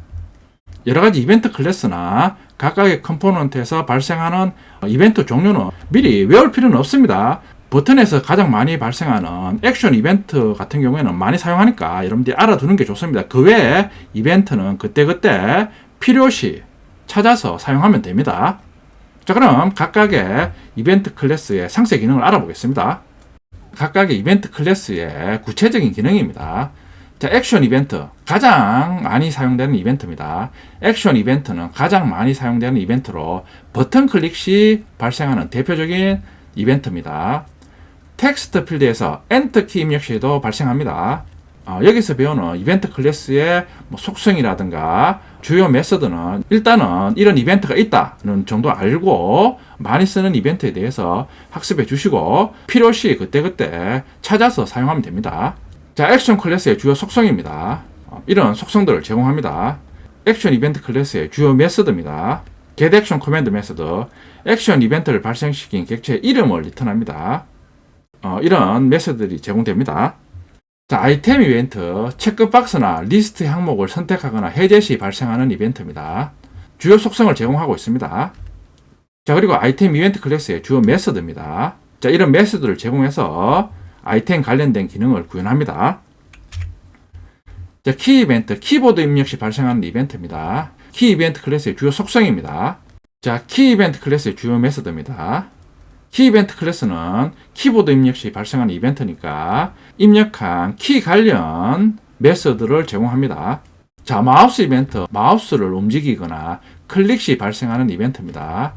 A: 여러 가지 이벤트 클래스나 각각의 컴포넌트에서 발생하는 이벤트 종류는 미리 외울 필요는 없습니다. 버튼에서 가장 많이 발생하는 액션 이벤트 같은 경우에는 많이 사용하니까 여러분들이 알아두는 게 좋습니다. 그 외에 이벤트는 그때그때 필요시 찾아서 사용하면 됩니다. 자, 그럼 각각의 이벤트 클래스의 상세 기능을 알아보겠습니다. 각각의 이벤트 클래스의 구체적인 기능입니다. 자, 액션 이벤트, 가장 많이 사용되는 이벤트입니다. 액션 이벤트는 가장 많이 사용되는 이벤트로 버튼 클릭 시 발생하는 대표적인 이벤트입니다. 텍스트 필드에서 엔터 키 입력 시에도 발생합니다. 여기서 배우는 이벤트 클래스의 속성이라든가 주요 메서드는 일단은 이런 이벤트가 있다는 정도 알고 많이 쓰는 이벤트에 대해서 학습해 주시고 필요시 그때그때 찾아서 사용하면 됩니다. 자, 액션 클래스의 주요 속성입니다. 이런 속성들을 제공합니다. 액션 이벤트 클래스의 주요 메서드입니다. get action command 메서드, 액션 이벤트를 발생시킨 객체의 이름을 리턴합니다. 이런 메서드들이 제공됩니다. 자, 아이템 이벤트, 체크박스나 리스트 항목을 선택하거나 해제 시 발생하는 이벤트입니다. 주요 속성을 제공하고 있습니다. 자, 그리고 아이템 이벤트 클래스의 주요 메서드입니다. 자, 이런 메서드를 제공해서 아이템 관련된 기능을 구현합니다. 자, 키 이벤트, 키보드 입력 시 발생하는 이벤트입니다. 키 이벤트 클래스의 주요 속성입니다. 자, 키 이벤트 클래스의 주요 메서드입니다. 키 이벤트 클래스는 키보드 입력 시 발생하는 이벤트니까 입력한 키 관련 메서드를 제공합니다. 자, 마우스 이벤트, 마우스를 움직이거나 클릭 시 발생하는 이벤트입니다.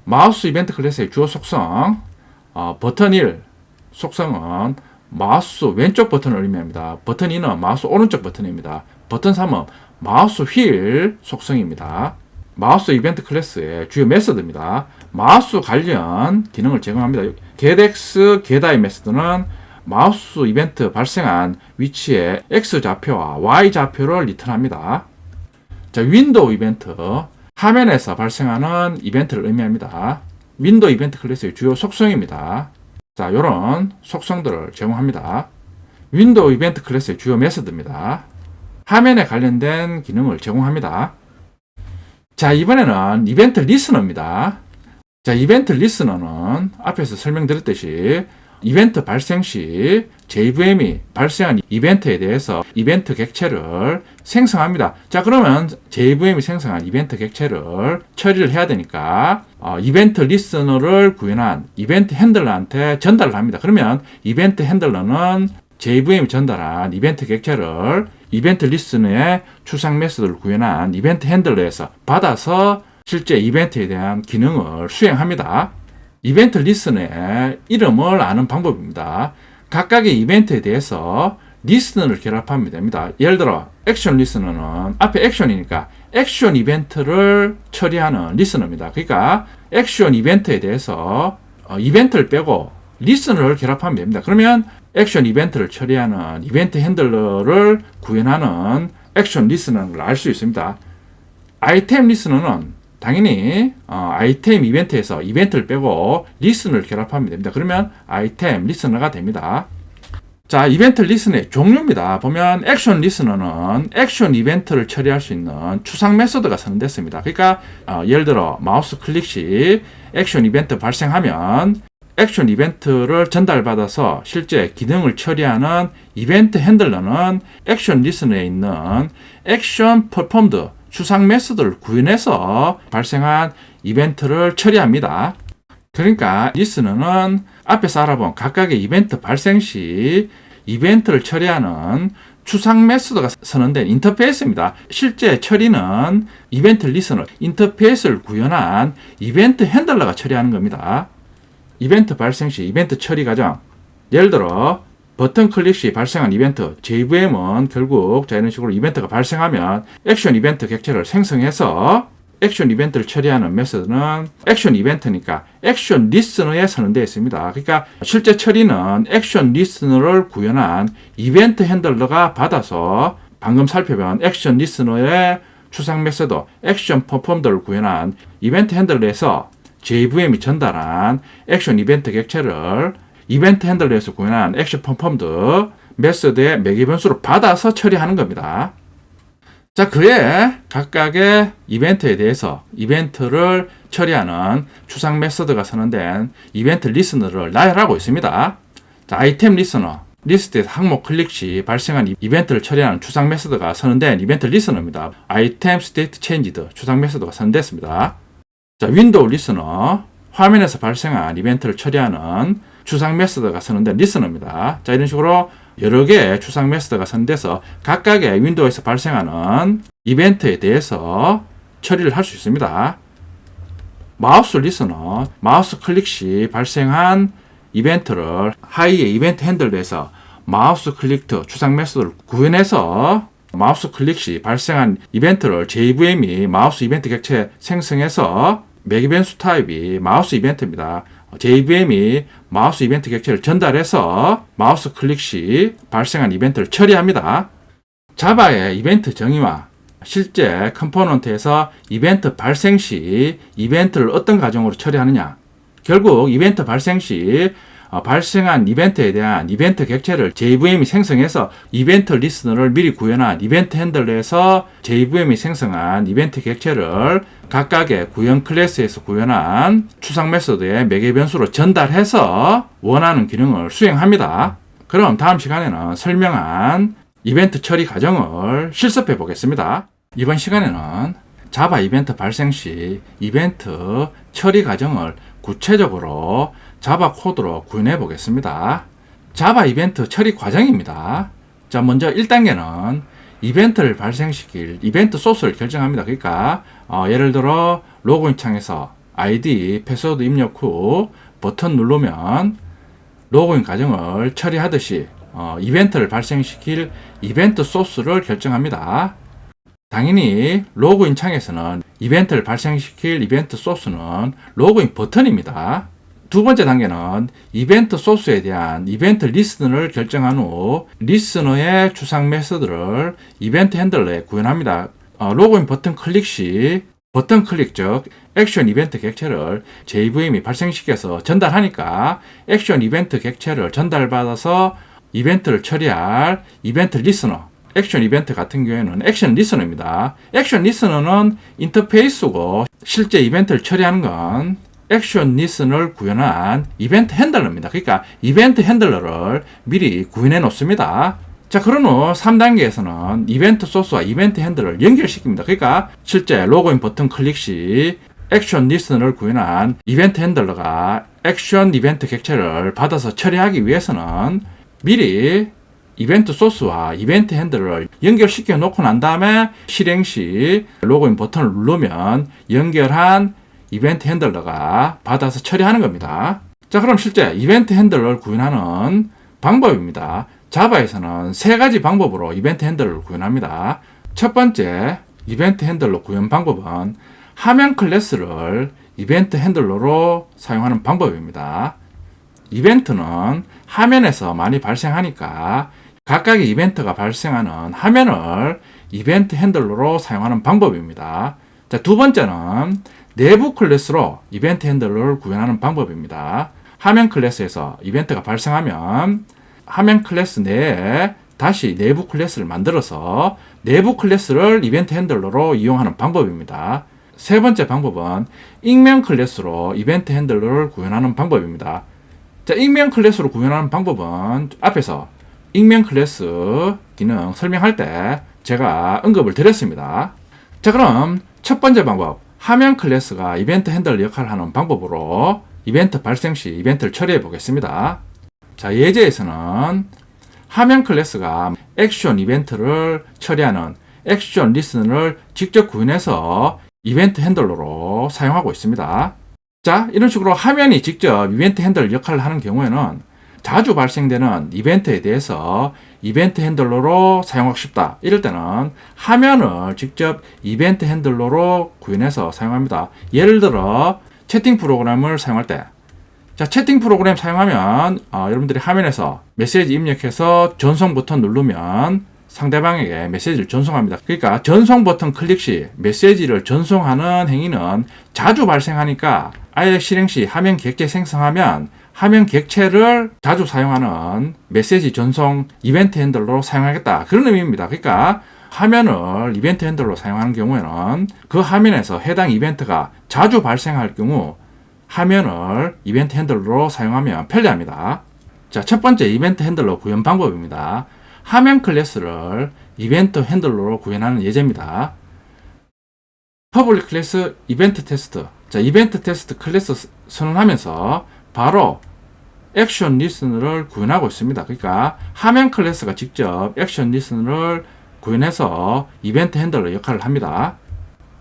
A: 마우스 이벤트 클래스의 주요 속성, 버튼 1 속성은 마우스 왼쪽 버튼을 의미합니다. 버튼 2는 마우스 오른쪽 버튼입니다. 버튼 3은 마우스 휠 속성입니다. 마우스 이벤트 클래스의 주요 메서드입니다. 마우스 관련 기능을 제공합니다. getX, getI 메서드는 마우스 이벤트 발생한 위치의 X 좌표와 Y 좌표를 리턴합니다. 자, 윈도우 이벤트, 화면에서 발생하는 이벤트를 의미합니다. 윈도우 이벤트 클래스의 주요 속성입니다. 자, 이런 속성들을 제공합니다. 윈도우 이벤트 클래스의 주요 메서드입니다. 화면에 관련된 기능을 제공합니다. 자, 이번에는 이벤트 리스너입니다. 자, 이벤트 리스너는 앞에서 설명드렸듯이 이벤트 발생 시 JVM이 발생한 이벤트에 대해서 이벤트 객체를 생성합니다. 자, 그러면 JVM이 생성한 이벤트 객체를 처리를 해야 되니까 이벤트 리스너를 구현한 이벤트 핸들러한테 전달을 합니다. 그러면 이벤트 핸들러는 JVM이 전달한 이벤트 객체를 이벤트 리스너의 추상 메서드를 구현한 이벤트 핸들러에서 받아서 실제 이벤트에 대한 기능을 수행합니다. 이벤트 리스너의 이름을 아는 방법입니다. 각각의 이벤트에 대해서 리스너를 결합하면 됩니다. 예를 들어 액션 리스너는 앞에 액션이니까 액션 이벤트를 처리하는 리스너입니다. 그러니까 액션 이벤트에 대해서 이벤트를 빼고 리스너를 결합하면 됩니다. 그러면 액션 이벤트를 처리하는 이벤트 핸들러를 구현하는 액션 리스너는 걸 알 수 있습니다. 아이템 리스너는 당연히 아이템 이벤트에서 이벤트를 빼고 리스너를 결합하면 됩니다. 그러면 아이템 리스너가 됩니다. 자, 이벤트 리스너의 종류입니다. 보면 액션 리스너는 액션 이벤트를 처리할 수 있는 추상 메소드가 선언됐습니다. 그러니까 예를 들어 마우스 클릭 시 액션 이벤트 발생하면 액션 이벤트를 전달받아서 실제 기능을 처리하는 이벤트 핸들러는 액션 리스너에 있는 액션 퍼폼드 추상 메소드를 구현해서 발생한 이벤트를 처리합니다. 그러니까 리스너는 앞에서 알아본 각각의 이벤트 발생 시 이벤트를 처리하는 추상 메소드가 선언된 인터페이스입니다. 실제 처리는 이벤트 리스너, 인터페이스를 구현한 이벤트 핸들러가 처리하는 겁니다. 이벤트 발생 시 이벤트 처리 과정, 예를 들어 버튼 클릭 시 발생한 이벤트, JVM은 결국 이런 식으로 이벤트가 발생하면 액션 이벤트 객체를 생성해서 액션 이벤트를 처리하는 메소드는 액션 이벤트니까 액션 리스너에 선언되어 있습니다. 그러니까 실제 처리는 액션 리스너를 구현한 이벤트 핸들러가 받아서 방금 살펴본 액션 리스너의 추상 메소드 액션 퍼폼드를 구현한 이벤트 핸들러에서 JVM이 전달한 액션 이벤트 객체를 이벤트 핸들러에서 구현한 액션 퍼폼드 메소드의 매개 변수로 받아서 처리하는 겁니다. 자, 그에 각각의 이벤트에 대해서 이벤트를 처리하는 추상 메소드가 선언된 이벤트 리스너를 나열하고 있습니다. 자, 아이템 리스너, 리스트에서 항목 클릭 시 발생한 이벤트를 처리하는 추상 메소드가 선언된 이벤트 리스너입니다. 아이템 스테이트 체인지드 추상 메소드가 선언됐습니다. 자, 윈도우 리스너, 화면에서 발생한 이벤트를 처리하는 추상 메소드가 선언된 리스너입니다. 자, 이런 식으로 여러 개의 추상 메소드가 선언돼서 각각의 윈도우에서 발생하는 이벤트에 대해서 처리를 할 수 있습니다. 마우스 리스너, 마우스 클릭 시 발생한 이벤트를 하이의 이벤트 핸들에서 마우스 클릭 추상 메소드를 구현해서 마우스 클릭 시 발생한 이벤트를 JVM이 마우스 이벤트 객체 생성해서 매개 변수 타입이 마우스 이벤트입니다. JVM이 마우스 이벤트 객체를 전달해서 마우스 클릭 시 발생한 이벤트를 처리합니다. 자바의 이벤트 정의와 실제 컴포넌트에서 이벤트 발생 시 이벤트를 어떤 과정으로 처리하느냐. 결국 이벤트 발생 시 발생한 이벤트에 대한 이벤트 객체를 JVM이 생성해서 이벤트 리스너를 미리 구현한 이벤트 핸들러에서 JVM이 생성한 이벤트 객체를 각각의 구현 클래스에서 구현한 추상 메소드의 매개 변수로 전달해서 원하는 기능을 수행합니다. 그럼 다음 시간에는 설명한 이벤트 처리 과정을 실습해 보겠습니다. 이번 시간에는 자바 이벤트 발생 시 이벤트 처리 과정을 구체적으로 자바 코드로 구현해 보겠습니다. 자바 이벤트 처리 과정입니다. 자, 먼저 1단계는 이벤트를 발생시킬 이벤트 소스를 결정합니다. 그러니까 예를 들어 로그인 창에서 아이디, 패스워드 입력 후 버튼 누르면 로그인 과정을 처리하듯이 이벤트를 발생시킬 이벤트 소스를 결정합니다. 당연히 로그인 창에서는 이벤트를 발생시킬 이벤트 소스는 로그인 버튼입니다. 두 번째 단계는 이벤트 소스에 대한 이벤트 리스너를 결정한 후 리스너의 추상 메소드를 이벤트 핸들러에 구현합니다. 로그인 버튼 클릭 시 버튼 클릭 즉 액션 이벤트 객체를 JVM이 발생시켜서 전달하니까 액션 이벤트 객체를 전달받아서 이벤트를 처리할 이벤트 리스너, 액션 이벤트 같은 경우에는 액션 리스너입니다. 액션 리스너는 인터페이스고 실제 이벤트를 처리하는 건 액션 리스너를 구현한 이벤트 핸들러입니다. 그러니까 이벤트 핸들러를 미리 구현해 놓습니다. 자, 그런 후 3단계에서는 이벤트 소스와 이벤트 핸들러를 연결시킵니다. 그러니까 실제 로그인 버튼 클릭 시 액션 리스너를 구현한 이벤트 핸들러가 액션 이벤트 객체를 받아서 처리하기 위해서는 미리 이벤트 소스와 이벤트 핸들을 연결시켜 놓고 난 다음에 실행 시 로그인 버튼을 누르면 연결한 이벤트 핸들러가 받아서 처리하는 겁니다. 자, 그럼 실제 이벤트 핸들러를 구현하는 방법입니다. 자바에서는 세 가지 방법으로 이벤트 핸들러를 구현합니다. 첫 번째 이벤트 핸들러 구현 방법은 화면 클래스를 이벤트 핸들러로 사용하는 방법입니다. 이벤트는 화면에서 많이 발생하니까 각각의 이벤트가 발생하는 화면을 이벤트 핸들러로 사용하는 방법입니다. 자, 두 번째는 내부 클래스로 이벤트 핸들러를 구현하는 방법입니다. 화면 클래스에서 이벤트가 발생하면 화면 클래스 내에 다시 내부 클래스를 만들어서 내부 클래스를 이벤트 핸들러로 이용하는 방법입니다. 세 번째 방법은 익명 클래스로 이벤트 핸들러를 구현하는 방법입니다. 자, 익명 클래스로 구현하는 방법은 앞에서 익명 클래스 기능 설명할 때 제가 언급을 드렸습니다. 자, 그럼 첫 번째 방법, 화면 클래스가 이벤트 핸들러 역할을 하는 방법으로 이벤트 발생 시 이벤트를 처리해 보겠습니다. 자, 예제에서는 화면 클래스가 액션 이벤트를 처리하는 액션 리슨을 직접 구현해서 이벤트 핸들러로 사용하고 있습니다. 자, 이런 식으로 화면이 직접 이벤트 핸들러 역할을 하는 경우에는 자주 발생되는 이벤트에 대해서 이벤트 핸들러로 사용하고 싶다. 이럴 때는 화면을 직접 이벤트 핸들러로 구현해서 사용합니다. 예를 들어 채팅 프로그램을 사용할 때, 자, 채팅 프로그램 사용하면 여러분들이 화면에서 메시지 입력해서 전송 버튼 누르면 상대방에게 메시지를 전송합니다. 그러니까 전송 버튼 클릭 시 메시지를 전송하는 행위는 자주 발생하니까 아예 실행 시 화면 객체 생성하면 화면 객체를 자주 사용하는 메시지 전송 이벤트 핸들러로 사용하겠다. 그런 의미입니다. 그러니까 화면을 이벤트 핸들러로 사용하는 경우에는 그 화면에서 해당 이벤트가 자주 발생할 경우 화면을 이벤트 핸들러로 사용하면 편리합니다. 자, 첫 번째 이벤트 핸들러 구현 방법입니다. 화면 클래스를 이벤트 핸들러로 구현하는 예제입니다. 퍼블릭 클래스 이벤트 테스트. 자, 이벤트 테스트 클래스 선언하면서 바로 액션 리슨을 구현하고 있습니다. 그러니까 화면 클래스가 직접 액션 리슨을 구현해서 이벤트 핸들러 역할을 합니다.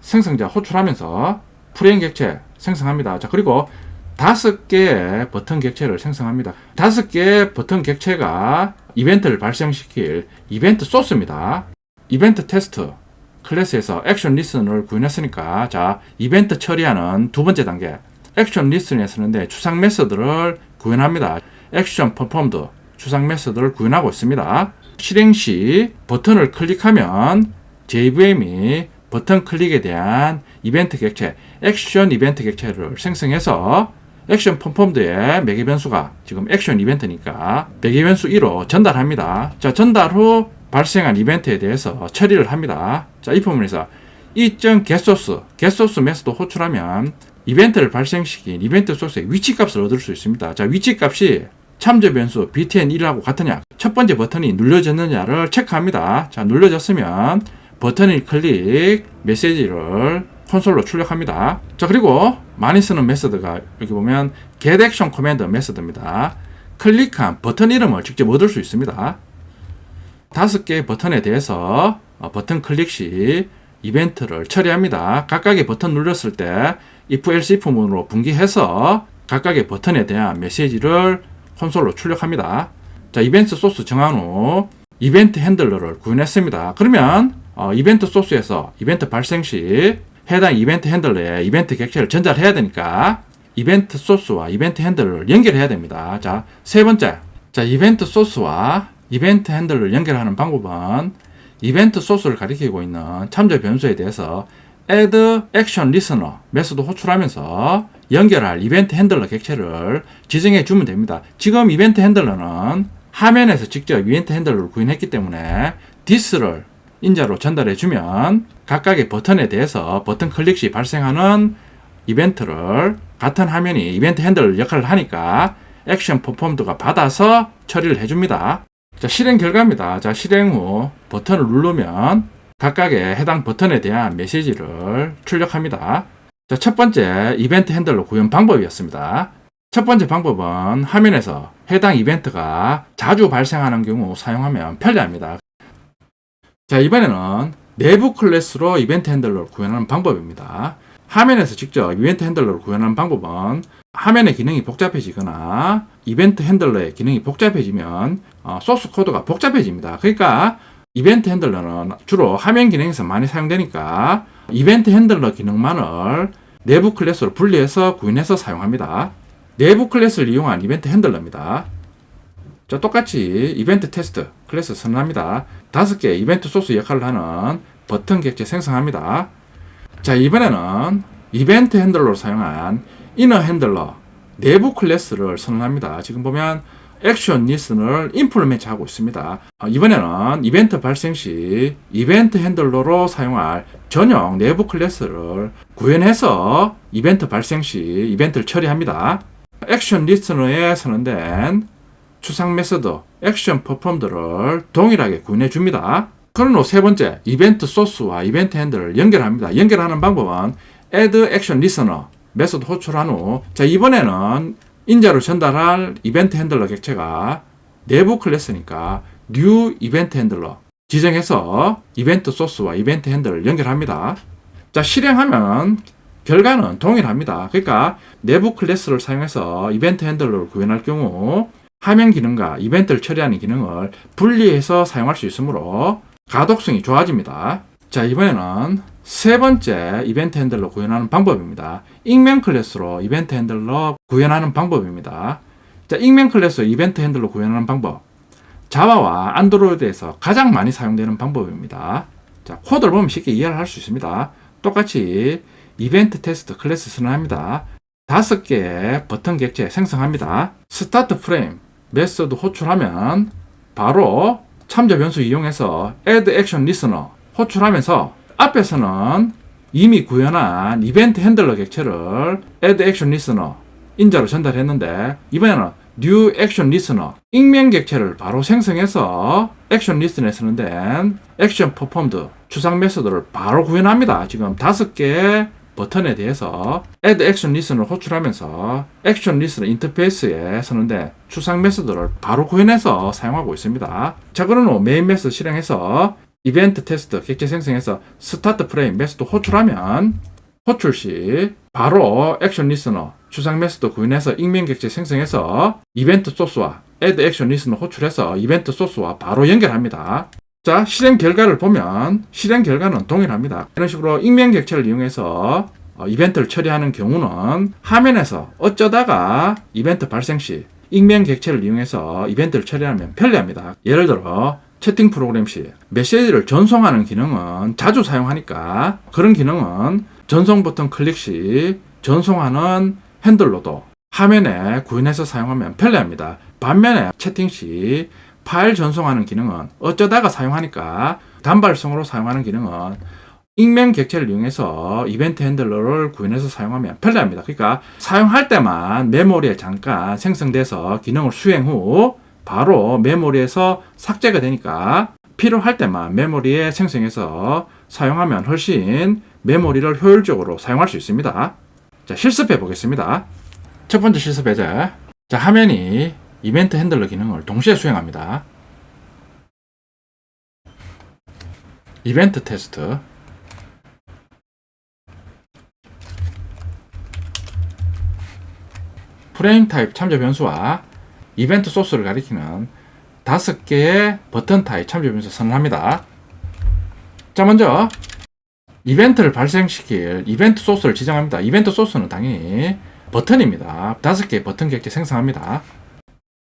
A: 생성자 호출하면서 프레임 객체 생성합니다. 자, 그리고 5개의 버튼 객체를 생성합니다. 5개의 버튼 객체가 이벤트를 발생시킬 이벤트 소스입니다. 이벤트 테스트 클래스에서 액션 리슨을 구현했으니까, 자, 이벤트 처리하는 두 번째 단계 액션 리슨에 쓰는데 추상 메서드를 구현합니다. 액션 퍼폼드 추상 메서드를 구현하고 있습니다. 실행 시 버튼을 클릭하면 JVM이 버튼 클릭에 대한 이벤트 객체, 액션 이벤트 객체를 생성해서 액션 퍼폼드의 매개 변수가 지금 액션 이벤트니까 매개 변수 1로 전달합니다. 자, 전달 후 발생한 이벤트에 대해서 처리를 합니다. 자, 이 부분에서 getSource 메소드 호출하면 이벤트를 발생시킨 이벤트 소스의 위치값을 얻을 수 있습니다. 자, 위치값이 참조 변수 btn1하고 같으냐, 첫 번째 버튼이 눌려졌느냐를 체크합니다. 자, 눌려졌으면 버튼을 클릭, 메시지를 콘솔로 출력합니다. 자, 그리고 많이 쓰는 메서드가 여기 보면 getActionCommand 메서드입니다. 클릭한 버튼 이름을 직접 얻을 수 있습니다. 5개의 버튼에 대해서 버튼 클릭 시 이벤트를 처리합니다. 각각의 버튼 눌렀을 때 if else if 문으로 분기해서 각각의 버튼에 대한 메시지를 콘솔로 출력합니다. 자, 이벤트 소스 정한 후 이벤트 핸들러를 구현했습니다. 그러면 이벤트 소스에서 이벤트 발생 시 해당 이벤트 핸들러에 이벤트 객체를 전달해야 되니까 이벤트 소스와 이벤트 핸들러를 연결해야 됩니다. 자, 세 번째, 자, 이벤트 소스와 이벤트 핸들러를 연결하는 방법은 이벤트 소스를 가리키고 있는 참조 변수에 대해서 add action listener 메소드 호출하면서 연결할 이벤트 핸들러 객체를 지정해 주면 됩니다. 지금 이벤트 핸들러는 화면에서 직접 이벤트 핸들러를 구현했기 때문에 this를 인자로 전달해 주면 각각의 버튼에 대해서 버튼 클릭 시 발생하는 이벤트를 같은 화면이 이벤트 핸들러 역할을 하니까 액션 퍼폼드가 받아서 처리를 해줍니다. 자, 실행 결과입니다. 자, 실행 후 버튼을 누르면 각각의 해당 버튼에 대한 메시지를 출력합니다. 자, 첫 번째 이벤트 핸들러 구현 방법이었습니다. 첫 번째 방법은 화면에서 해당 이벤트가 자주 발생하는 경우 사용하면 편리합니다. 자, 이번에는 내부 클래스로 이벤트 핸들러를 구현하는 방법입니다. 화면에서 직접 이벤트 핸들러를 구현하는 방법은 화면의 기능이 복잡해지거나 이벤트 핸들러의 기능이 복잡해지면 소스 코드가 복잡해집니다. 그러니까 이벤트 핸들러는 주로 화면 기능에서 많이 사용되니까 이벤트 핸들러 기능만을 내부 클래스로 분리해서 구현해서 사용합니다. 내부 클래스를 이용한 이벤트 핸들러입니다. 자, 똑같이 이벤트 테스트 클래스 선언합니다. 5개 이벤트 소스 역할을 하는 버튼 객체 생성합니다. 자, 이번에는 이벤트 핸들러로 사용한 이너 핸들러 내부 클래스를 선언합니다. 지금 보면 액션 리슨을 임플리멘트 하고 있습니다. 이번에는 이벤트 발생 시 이벤트 핸들러로 사용할 전용 내부 클래스를 구현해서 이벤트 발생 시 이벤트를 처리합니다. 액션 리스너에 선언된 추상 메서드 액션 퍼폼들을 동일하게 구현해 줍니다. 그런 후 세 번째, 이벤트 소스와 이벤트 핸들을 연결합니다. 연결하는 방법은 add action listener 메소드 호출한 후, 자, 이번에는 인자로 전달할 이벤트 핸들러 객체가 내부 클래스니까 new 이벤트 핸들러 지정해서 이벤트 소스와 이벤트 핸들을 연결합니다. 자, 실행하면 결과는 동일합니다. 그러니까 내부 클래스를 사용해서 이벤트 핸들러를 구현할 경우 화면 기능과 이벤트를 처리하는 기능을 분리해서 사용할 수 있으므로 가독성이 좋아집니다. 자, 이번에는 세 번째 이벤트 핸들러 구현하는 방법입니다. 익명 클래스로 이벤트 핸들러 구현하는 방법입니다. 자, 익명 클래스 이벤트 핸들러 구현하는 방법. 자바와 안드로이드에서 가장 많이 사용되는 방법입니다. 자, 코드를 보면 쉽게 이해를 할 수 있습니다. 똑같이 이벤트 테스트 클래스 선언합니다. 5개의 버튼 객체 생성합니다. 스타트 프레임 메소드 호출하면 바로 참조 변수 이용해서 add action listener 호출하면서 앞에서는 이미 구현한 이벤트 핸들러 객체를 add action listener 인자로 전달했는데 이번에는 new action listener 익명 객체를 바로 생성해서 action listener에 쓰는 action performed 추상 메소드를 바로 구현합니다. 지금 5개의 버튼에 대해서 add action listener 호출하면서 action listener 인터페이스에 쓰는데 추상 메소드를 바로 구현해서 사용하고 있습니다. 자, 그런 후 메인 메소드 실행해서 이벤트 테스트 객체 생성해서 스타트 프레임 메소드 호출하면 호출 시 바로 액션 리스너 추상 메소드 구현해서 익명 객체 생성해서 이벤트 소스와 add 액션 리스너 호출해서 이벤트 소스와 바로 연결합니다. 자, 실행 결과를 보면 실행 결과는 동일합니다. 이런 식으로 익명 객체를 이용해서 이벤트를 처리하는 경우는 화면에서 어쩌다가 이벤트 발생 시 익명 객체를 이용해서 이벤트를 처리하면 편리합니다. 예를 들어 채팅 프로그램 시 메시지를 전송하는 기능은 자주 사용하니까 그런 기능은 전송 버튼 클릭 시 전송하는 핸들로도 화면에 구현해서 사용하면 편리합니다. 반면에 채팅 시 파일 전송하는 기능은 어쩌다가 사용하니까 단발성으로 사용하는 기능은 익명 객체를 이용해서 이벤트 핸들러를 구현해서 사용하면 편리합니다. 그러니까 사용할 때만 메모리에 잠깐 생성돼서 기능을 수행 후 바로 메모리에서 삭제가 되니까 필요할 때만 메모리에 생성해서 사용하면 훨씬 메모리를 효율적으로 사용할 수 있습니다. 자, 실습해 보겠습니다. 첫 번째 실습 예제. 자, 화면이 이벤트 핸들러 기능을 동시에 수행합니다. 이벤트 테스트. 프레임 타입 참조 변수와 이벤트 소스를 가리키는 5개의 버튼 타입 참조 변수 선언합니다. 자, 먼저 이벤트를 발생시킬 이벤트 소스를 지정합니다. 이벤트 소스는 당연히 버튼입니다. 5개의 버튼 객체 생성합니다.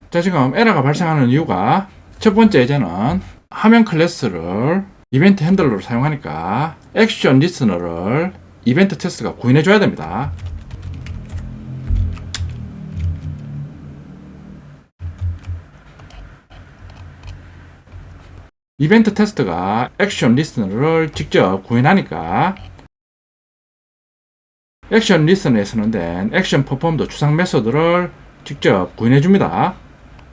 A: 자, 지금 에러가 발생하는 이유가 첫 번째 예제는 화면 클래스를 이벤트 핸들러로 사용하니까 액션 리스너를 이벤트 테스트가 구현해 줘야 됩니다. 이벤트 테스트가 액션 리스너를 직접 구현하니까 액션 리스너에 선언된 액션 퍼폼드 추상 메소드를 직접 구현해 줍니다.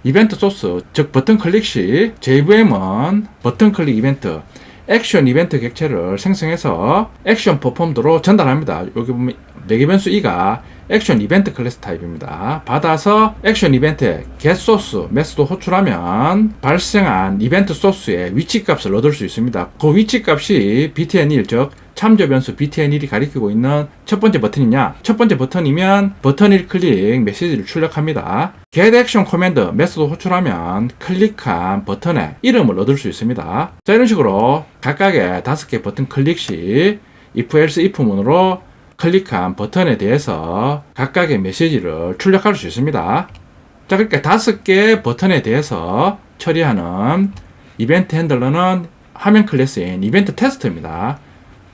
A: 이벤트 소스, 즉 버튼 클릭 시 JVM은 버튼 클릭 이벤트, 액션 이벤트 객체를 생성해서 액션 퍼폼드로 전달합니다. 여기 보면 매개 변수 2가 액션 이벤트 클래스 타입입니다. 받아서 액션 이벤트에 get 소스 메소드 호출하면 발생한 이벤트 소스의 위치 값을 얻을 수 있습니다. 그 위치 값이 btn1, 즉 참조 변수 btn1이 가리키고 있는 첫 번째 버튼이냐? 첫 번째 버튼이면 버튼 1 클릭 메시지를 출력합니다. get action command 메소드 호출하면 클릭한 버튼의 이름을 얻을 수 있습니다. 자, 이런 식으로 각각의 5개 버튼 클릭 시 if else if 문으로 클릭한 버튼에 대해서 각각의 메시지를 출력할 수 있습니다. 자, 그러니까 5개의 버튼에 대해서 처리하는 이벤트 핸들러는 화면 클래스인 이벤트 테스트입니다.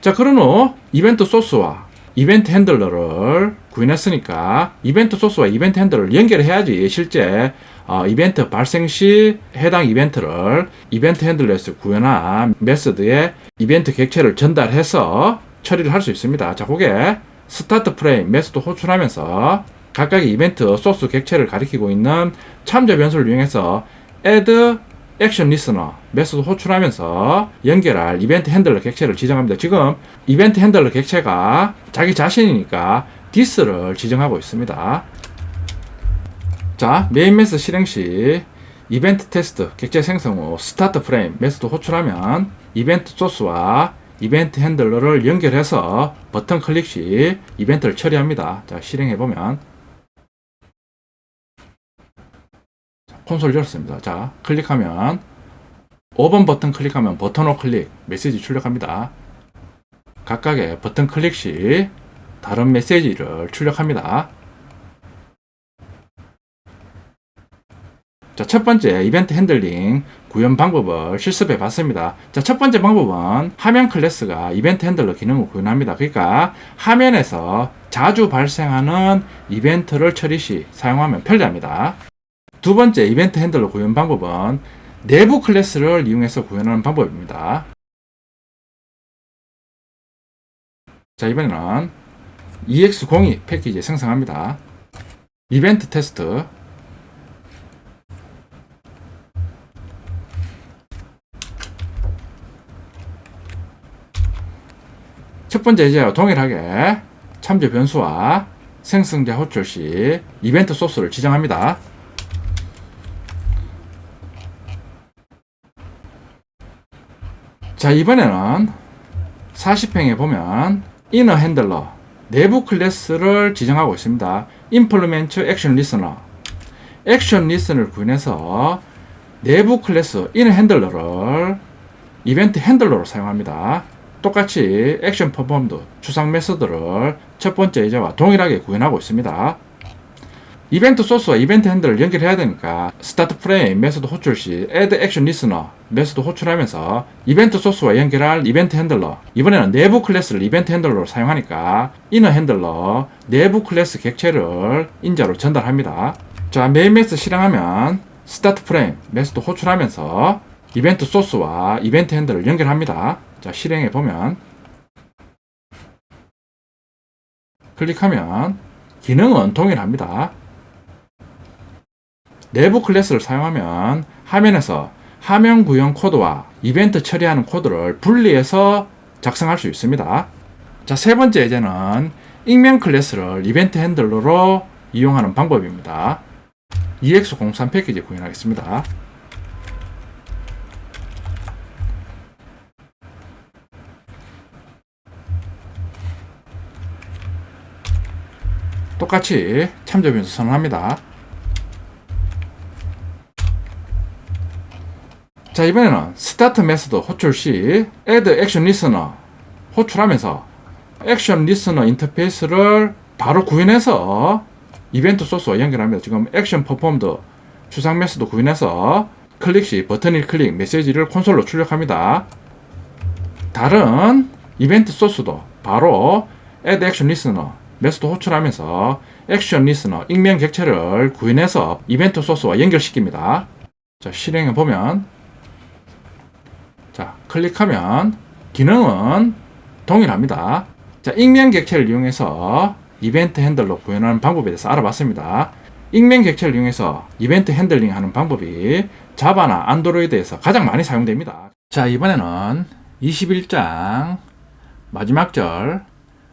A: 자, 그런 후 이벤트 소스와 이벤트 핸들러를 구현했으니까 이벤트 소스와 이벤트 핸들러를 연결해야지 실제 이벤트 발생 시 해당 이벤트를 이벤트 핸들러에서 구현한 메서드에 이벤트 객체를 전달해서 처리를 할 수 있습니다. 자, 그게 스타트 프레임 메서드 호출하면서 각각의 이벤트 소스 객체를 가리키고 있는 참조 변수를 이용해서 add 액션 리스너 메소드 호출하면서 연결할 이벤트 핸들러 객체를 지정합니다. 지금 이벤트 핸들러 객체가 자기 자신이니까 this를 지정하고 있습니다. 자, 메인 메소드 실행 시 이벤트 테스트 객체 생성 후 스타트 프레임 메소드 호출하면 이벤트 소스와 이벤트 핸들러를 연결해서 버튼 클릭 시 이벤트를 처리합니다. 자, 실행해보면 콘솔 열었습니다. 자, 클릭하면 5번 버튼 클릭하면 버튼 오 클릭 메시지 출력합니다. 각각의 버튼 클릭 시 다른 메시지를 출력합니다. 자, 첫 번째 이벤트 핸들링 구현 방법을 실습해 봤습니다. 자, 첫 번째 방법은 화면 클래스가 이벤트 핸들러 기능을 구현합니다. 그러니까 화면에서 자주 발생하는 이벤트를 처리 시 사용하면 편리합니다. 두 번째 이벤트 핸들러 구현 방법은 내부 클래스를 이용해서 구현하는 방법입니다. 자, 이번에는 EX02 패키지 생성합니다. 이벤트 테스트 첫 번째 예제와 동일하게 참조 변수와 생성자 호출 시 이벤트 소스를 지정합니다. 자, 이번에는 40행에 보면 inner handler 내부 클래스를 지정하고 있습니다. implement action listener 액션 리스너를 구현해서 내부 클래스 inner handler를 이벤트 핸들러로 사용합니다. 똑같이 액션 퍼폼드 추상 메서드를 첫 번째 예제와 동일하게 구현하고 있습니다. 이벤트 소스와 이벤트 핸들을 연결해야 되니까 스타트 프레임 메소드 호출 시 add action listener 메소드 호출하면서 이벤트 소스와 연결할 이벤트 핸들러 이번에는 내부 클래스를 이벤트 핸들러로 사용하니까 inner 핸들러 내부 클래스 객체를 인자로 전달합니다. 자, 메인 메소드 실행하면 스타트 프레임 메소드 호출하면서 이벤트 소스와 이벤트 핸들을 연결합니다. 자, 실행해 보면 클릭하면 기능은 동일합니다. 내부 클래스를 사용하면 화면에서 화면 구현 코드와 이벤트 처리하는 코드를 분리해서 작성할 수 있습니다. 자, 세 번째 예제는 익명 클래스를 이벤트 핸들러로 이용하는 방법입니다. EX03 패키지 구현하겠습니다. 똑같이 참조 변수 선언합니다. 자, 이번에는 스타트 메소드 호출 시 add action listener 호출하면서 액션 리스너 인터페이스를 바로 구현해서 이벤트 소스와 연결합니다. 지금 액션 퍼폼드 추상 메소드 구현해서 클릭 시 버튼 1클릭 메시지를 콘솔로 출력합니다. 다른 이벤트 소스도 바로 add action listener 메소드 호출하면서 액션 리스너 익명 객체를 구현해서 이벤트 소스와 연결시킵니다. 자, 실행해 보면 자, 클릭하면 기능은 동일합니다. 자, 익명 객체를 이용해서 이벤트 핸들러 구현하는 방법에 대해서 알아봤습니다. 익명 객체를 이용해서 이벤트 핸들링 하는 방법이 자바나 안드로이드에서 가장 많이 사용됩니다. 자, 이번에는 21장 마지막 절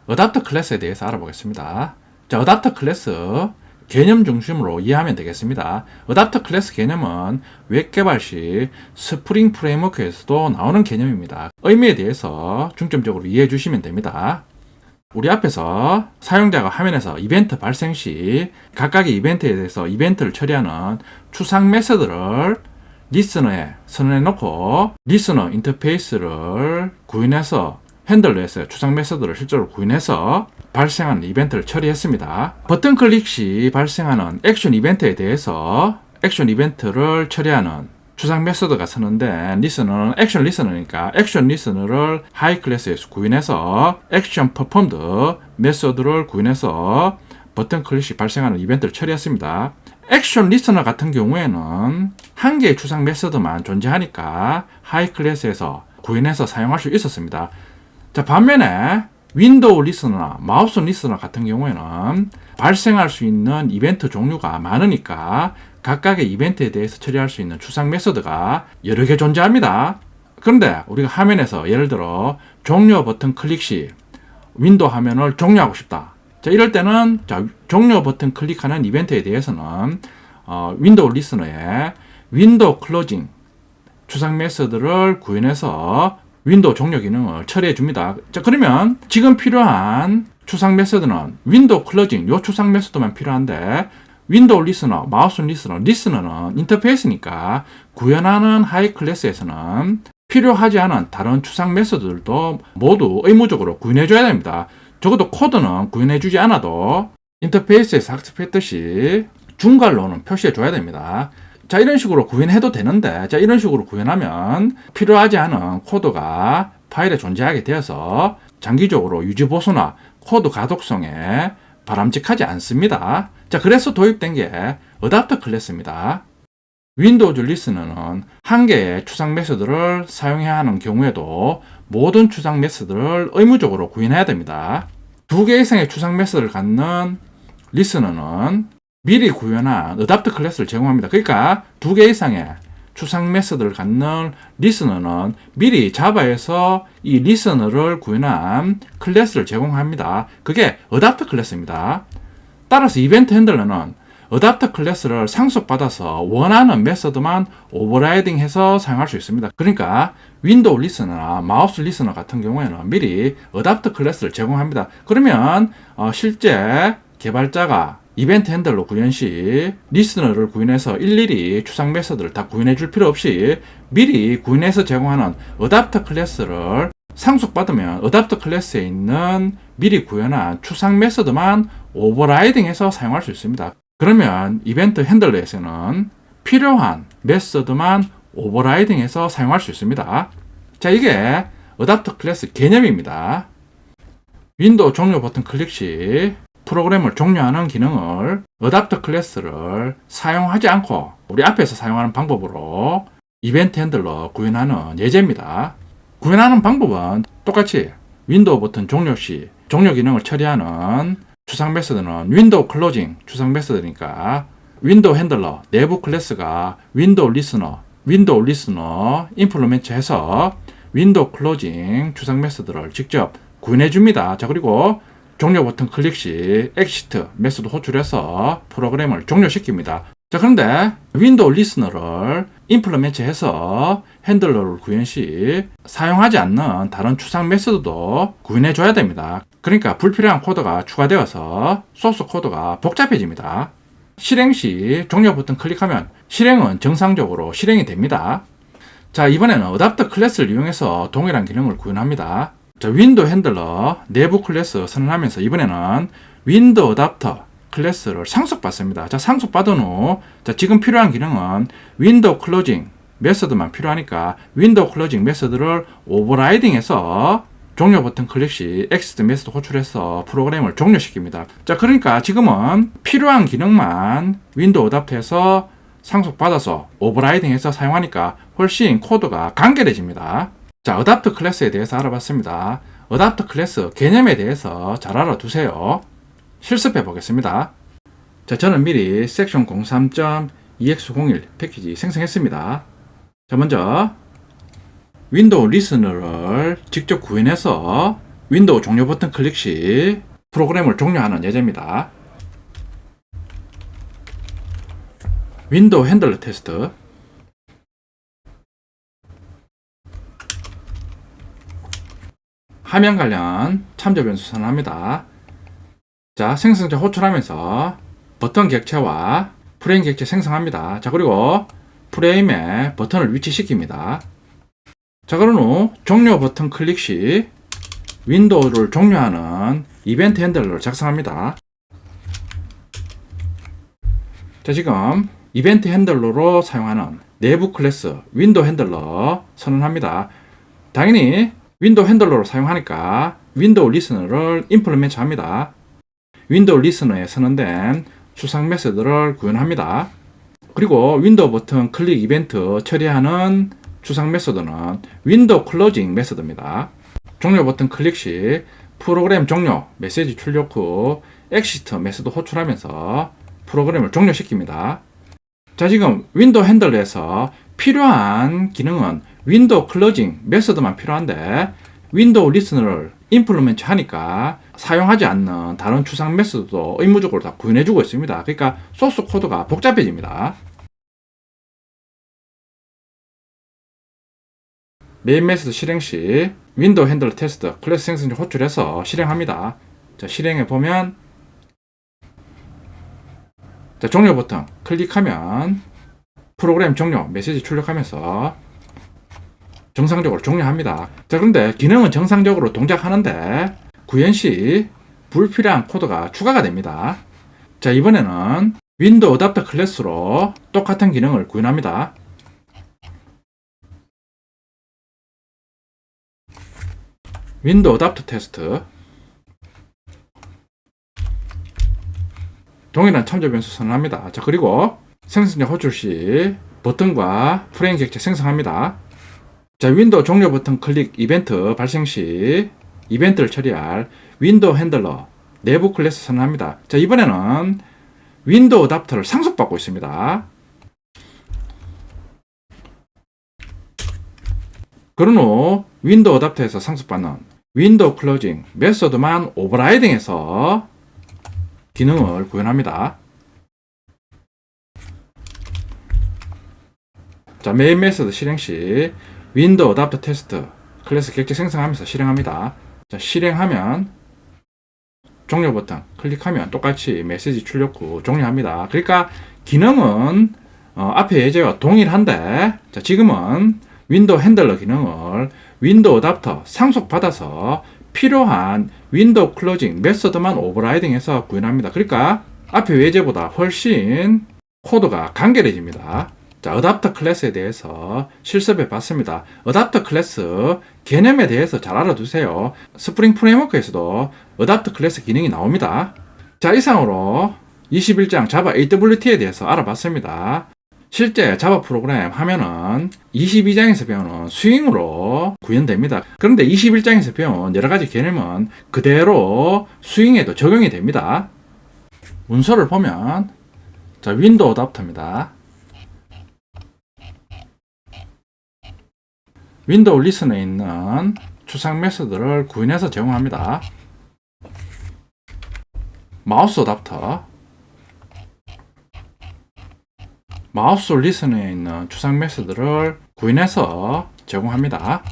A: 어댑터 클래스에 대해서 알아보겠습니다. 자, 어댑터 클래스 개념 중심으로 이해하면 되겠습니다. 어댑터 클래스 개념은 웹 개발 시 스프링 프레임워크에서도 나오는 개념입니다. 의미에 대해서 중점적으로 이해해 주시면 됩니다. 우리 앞에서 사용자가 화면에서 이벤트 발생 시 각각의 이벤트에 대해서 이벤트를 처리하는 추상 메서드를 리스너에 선언해 놓고 리스너 인터페이스를 구현해서 핸들러에서 추상 메서드를 실제로 구현해서 발생하는 이벤트를 처리했습니다. 버튼 클릭 시 발생하는 액션 이벤트에 대해서 액션 이벤트를 처리하는 추상 메소드가 쓰는데 리스너는 액션 리스너니까 액션 리스너를 하이 클래스에서 구인해서 액션 퍼폼드 메소드를 구인해서 버튼 클릭시 발생하는 이벤트를 처리했습니다. 액션 리스너 같은 경우에는 한 개의 추상 메소드만 존재하니까 하이 클래스에서 구인해서 사용할 수 있었습니다. 자, 반면에 윈도우 리스너나 마우스 리스너 같은 경우에는 발생할 수 있는 이벤트 종류가 많으니까 각각의 이벤트에 대해서 처리할 수 있는 추상 메소드가 여러 개 존재합니다. 그런데 우리가 화면에서 예를 들어 종료 버튼 클릭 시 윈도우 화면을 종료하고 싶다. 자, 이럴 때는 종료 버튼 클릭하는 이벤트에 대해서는 윈도우 리스너에 윈도우 클로징 추상 메소드를 구현해서 윈도우 종료 기능을 처리해 줍니다. 자, 그러면 지금 필요한 추상 메소드는 윈도우 클로징 요 추상 메소드만 필요한데 윈도우 리스너, 마우스 리스너는 인터페이스니까 구현하는 하이 클래스에서는 필요하지 않은 다른 추상 메소드들도 모두 의무적으로 구현해 줘야 됩니다. 적어도 코드는 구현해 주지 않아도 인터페이스에서 학습했듯이 중괄로는 표시해 줘야 됩니다. 자, 이런 식으로 구현해도 되는데, 자, 이런 식으로 구현하면 필요하지 않은 코드가 파일에 존재하게 되어서 장기적으로 유지 보수나 코드 가독성에 바람직하지 않습니다. 자, 그래서 도입된 게 어댑터 클래스입니다. 윈도우즈 리스너는 한 개의 추상 메소드를 사용해야 하는 경우에도 모든 추상 메소드를 의무적으로 구현해야 됩니다. 두 개 이상의 추상 메소드를 갖는 리스너는 미리 구현한 어댑터 클래스를 제공합니다. 그러니까 두 개 이상의 추상 메소드를 갖는 리스너는 미리 자바에서 이 리스너를 구현한 클래스를 제공합니다. 그게 어댑터 클래스입니다. 따라서 이벤트 핸들러는 어댑터 클래스를 상속받아서 원하는 메소드만 오버라이딩해서 사용할 수 있습니다. 그러니까 윈도우 리스너나 마우스 리스너 같은 경우에는 미리 어댑터 클래스를 제공합니다. 그러면 실제 개발자가 이벤트 핸들러 구현 시 리스너를 구현해서 일일이 추상 메소드를 다 구현해 줄 필요 없이 미리 구현해서 제공하는 어댑터 클래스를 상속받으면 어댑터 클래스에 있는 미리 구현한 추상 메소드만 오버라이딩해서 사용할 수 있습니다. 그러면 이벤트 핸들러에서는 필요한 메소드만 오버라이딩해서 사용할 수 있습니다. 자, 이게 어댑터 클래스 개념입니다. 윈도우 종료 버튼 클릭 시 프로그램을 종료하는 기능을 어댑터 클래스를 사용하지 않고 우리 앞에서 사용하는 방법으로 이벤트 핸들러 구현하는 예제입니다. 구현하는 방법은 똑같이 윈도우 버튼 종료 시 종료 기능을 처리하는 추상 메소드는 윈도우 클로징 추상 메소드니까 윈도우 핸들러 내부 클래스가 윈도우 리스너 임플리멘트 해서 윈도우 클로징 추상 메소드를 직접 구현해 줍니다. 자, 그리고 종료 버튼 클릭 시 엑시트 메소드 호출해서 프로그램을 종료시킵니다. 자, 그런데 윈도우 리스너를 임플리멘트 해서 핸들러를 구현 시 사용하지 않는 다른 추상 메소드도 구현해 줘야 됩니다. 그러니까 불필요한 코드가 추가되어서 소스 코드가 복잡해집니다. 실행 시 종료 버튼 클릭하면 실행은 정상적으로 실행이 됩니다. 자, 이번에는 어댑터 클래스를 이용해서 동일한 기능을 구현합니다. 자, 윈도우 핸들러 내부 클래스 선언하면서 이번에는 윈도우 어댑터 클래스를 상속받습니다. 자, 상속받은 후 지금 필요한 기능은 윈도우 클로징 메소드만 필요하니까 윈도우 클로징 메소드를 오버라이딩해서 종료 버튼 클릭 시 엑시트 메소드 호출해서 프로그램을 종료시킵니다. 자, 그러니까 지금은 필요한 기능만 윈도우 어댑터에서 상속받아서 오버라이딩해서 사용하니까 훨씬 코드가 간결해집니다. 자, 어댑터 클래스에 대해서 알아봤습니다. 어댑터 클래스 개념에 대해서 잘 알아두세요. 실습해 보겠습니다. 자, 저는 미리 섹션 03.ex01 패키지 생성했습니다. 자, 먼저 윈도우 리스너를 직접 구현해서 윈도우 종료 버튼 클릭 시 프로그램을 종료하는 예제입니다. 윈도우 핸들러 테스트, 화면 관련 참조 변수 선언합니다. 자, 생성자 호출하면서 버튼 객체와 프레임 객체 생성합니다. 자, 그리고 프레임에 버튼을 위치시킵니다. 자, 그런 후 종료 버튼 클릭 시 윈도우를 종료하는 이벤트 핸들러를 작성합니다. 자, 지금 이벤트 핸들러로 사용하는 내부 클래스 윈도우 핸들러 선언합니다. 당연히 윈도우 핸들러로 사용하니까 윈도우 리스너를 임플리멘트 합니다. 윈도우 리스너에 선언된 추상 메서드를 구현합니다. 그리고 윈도우 버튼 클릭 이벤트 처리하는 추상 메서드는 윈도우 클로징 메서드입니다. 종료 버튼 클릭 시 프로그램 종료 메시지 출력 후 엑시트 메서드 호출하면서 프로그램을 종료시킵니다. 자, 지금 윈도우 핸들러에서 필요한 기능은 윈도우 클로징 메서드만 필요한데 윈도우 리스너를 임플리멘트 하니까 사용하지 않는 다른 추상 메서드도 의무적으로 다 구현해주고 있습니다. 그러니까 소스 코드가 복잡해집니다. 메인 메서드 실행 시 윈도우 핸들러 테스트 클래스 생성자 호출해서 실행합니다. 자, 실행해 보면 자, 종료 버튼 클릭하면 프로그램 종료 메시지 출력하면서 정상적으로 종료합니다. 자, 그런데 기능은 정상적으로 동작하는데 구현 시 불필요한 코드가 추가가 됩니다. 자, 이번에는 윈도우 어댑터 클래스로 똑같은 기능을 구현합니다. 윈도우 어댑터 테스트 동일한 참조 변수 선언합니다. 자, 그리고 생성자 호출 시 버튼과 프레임 객체 생성합니다. 자, 윈도우 종료 버튼 클릭 이벤트 발생 시 이벤트를 처리할 윈도우 핸들러 내부 클래스 선언합니다. 자, 이번에는 윈도우 어댑터를 상속받고 있습니다. 그런 후 윈도우 어댑터에서 상속받는 윈도우 클로징 메서드만 오버라이딩해서 기능을 구현합니다. 자, 메인 메서드 실행 시 윈도우 어댑터 테스트 클래스 객체 생성하면서 실행합니다. 자, 실행하면 종료 버튼 클릭하면 똑같이 메시지 출력 후 종료합니다. 그러니까 기능은 앞에 예제와 동일한데 자, 지금은 윈도우 핸들러 기능을 윈도우 어댑터 상속받아서 필요한 윈도우 클로징 메서드만 오버라이딩해서 구현합니다. 그러니까 앞에 예제보다 훨씬 코드가 간결해집니다. 자, 어댑터 클래스에 대해서 실습해 봤습니다. 어댑터 클래스 개념에 대해서 잘 알아두세요. 스프링 프레임워크에서도 어댑터 클래스 기능이 나옵니다. 자, 이상으로 21장 자바 AWT에 대해서 알아봤습니다. 실제 자바 프로그램 하면은 22장에서 배우는 스윙으로 구현됩니다. 그런데 21장에서 배운 여러 가지 개념은 그대로 스윙에도 적용이 됩니다. 문서를 보면 자, 윈도우 어댑터입니다. 윈도우 리스너에 있는 추상 메서드를 구현해서 제공합니다. 마우스 어댑터 마우스 리스너에 있는 추상 메서드를 구현해서 제공합니다.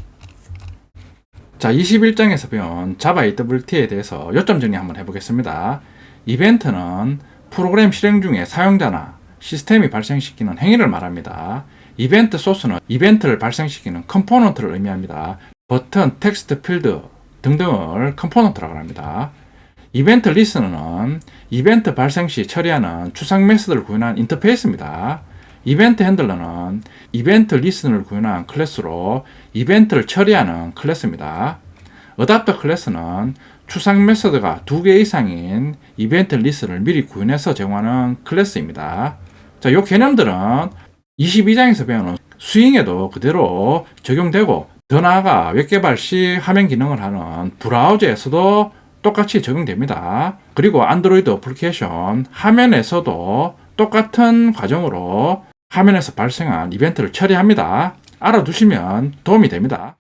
A: 자, 21장에서 배운 자바 AWT에 대해서 요점 정리 한번 해보겠습니다. 이벤트는 프로그램 실행 중에 사용자나 시스템이 발생시키는 행위를 말합니다. 이벤트 소스는 이벤트를 발생시키는 컴포넌트를 의미합니다. 버튼, 텍스트 필드 등등을 컴포넌트라고 합니다. 이벤트 리스너는 이벤트 발생 시 처리하는 추상 메서드를 구현한 인터페이스입니다. 이벤트 핸들러는 이벤트 리스너를 구현한 클래스로 이벤트를 처리하는 클래스입니다. 어댑터 클래스는 추상 메서드가 2개 이상인 이벤트 리스너를 미리 구현해서 제공하는 클래스입니다. 자, 이 개념들은 22장에서 배우는 스윙에도 그대로 적용되고 더 나아가 웹 개발 시 화면 기능을 하는 브라우저에서도 똑같이 적용됩니다. 그리고 안드로이드 어플리케이션 화면에서도 똑같은 과정으로 화면에서 발생한 이벤트를 처리합니다. 알아두시면 도움이 됩니다.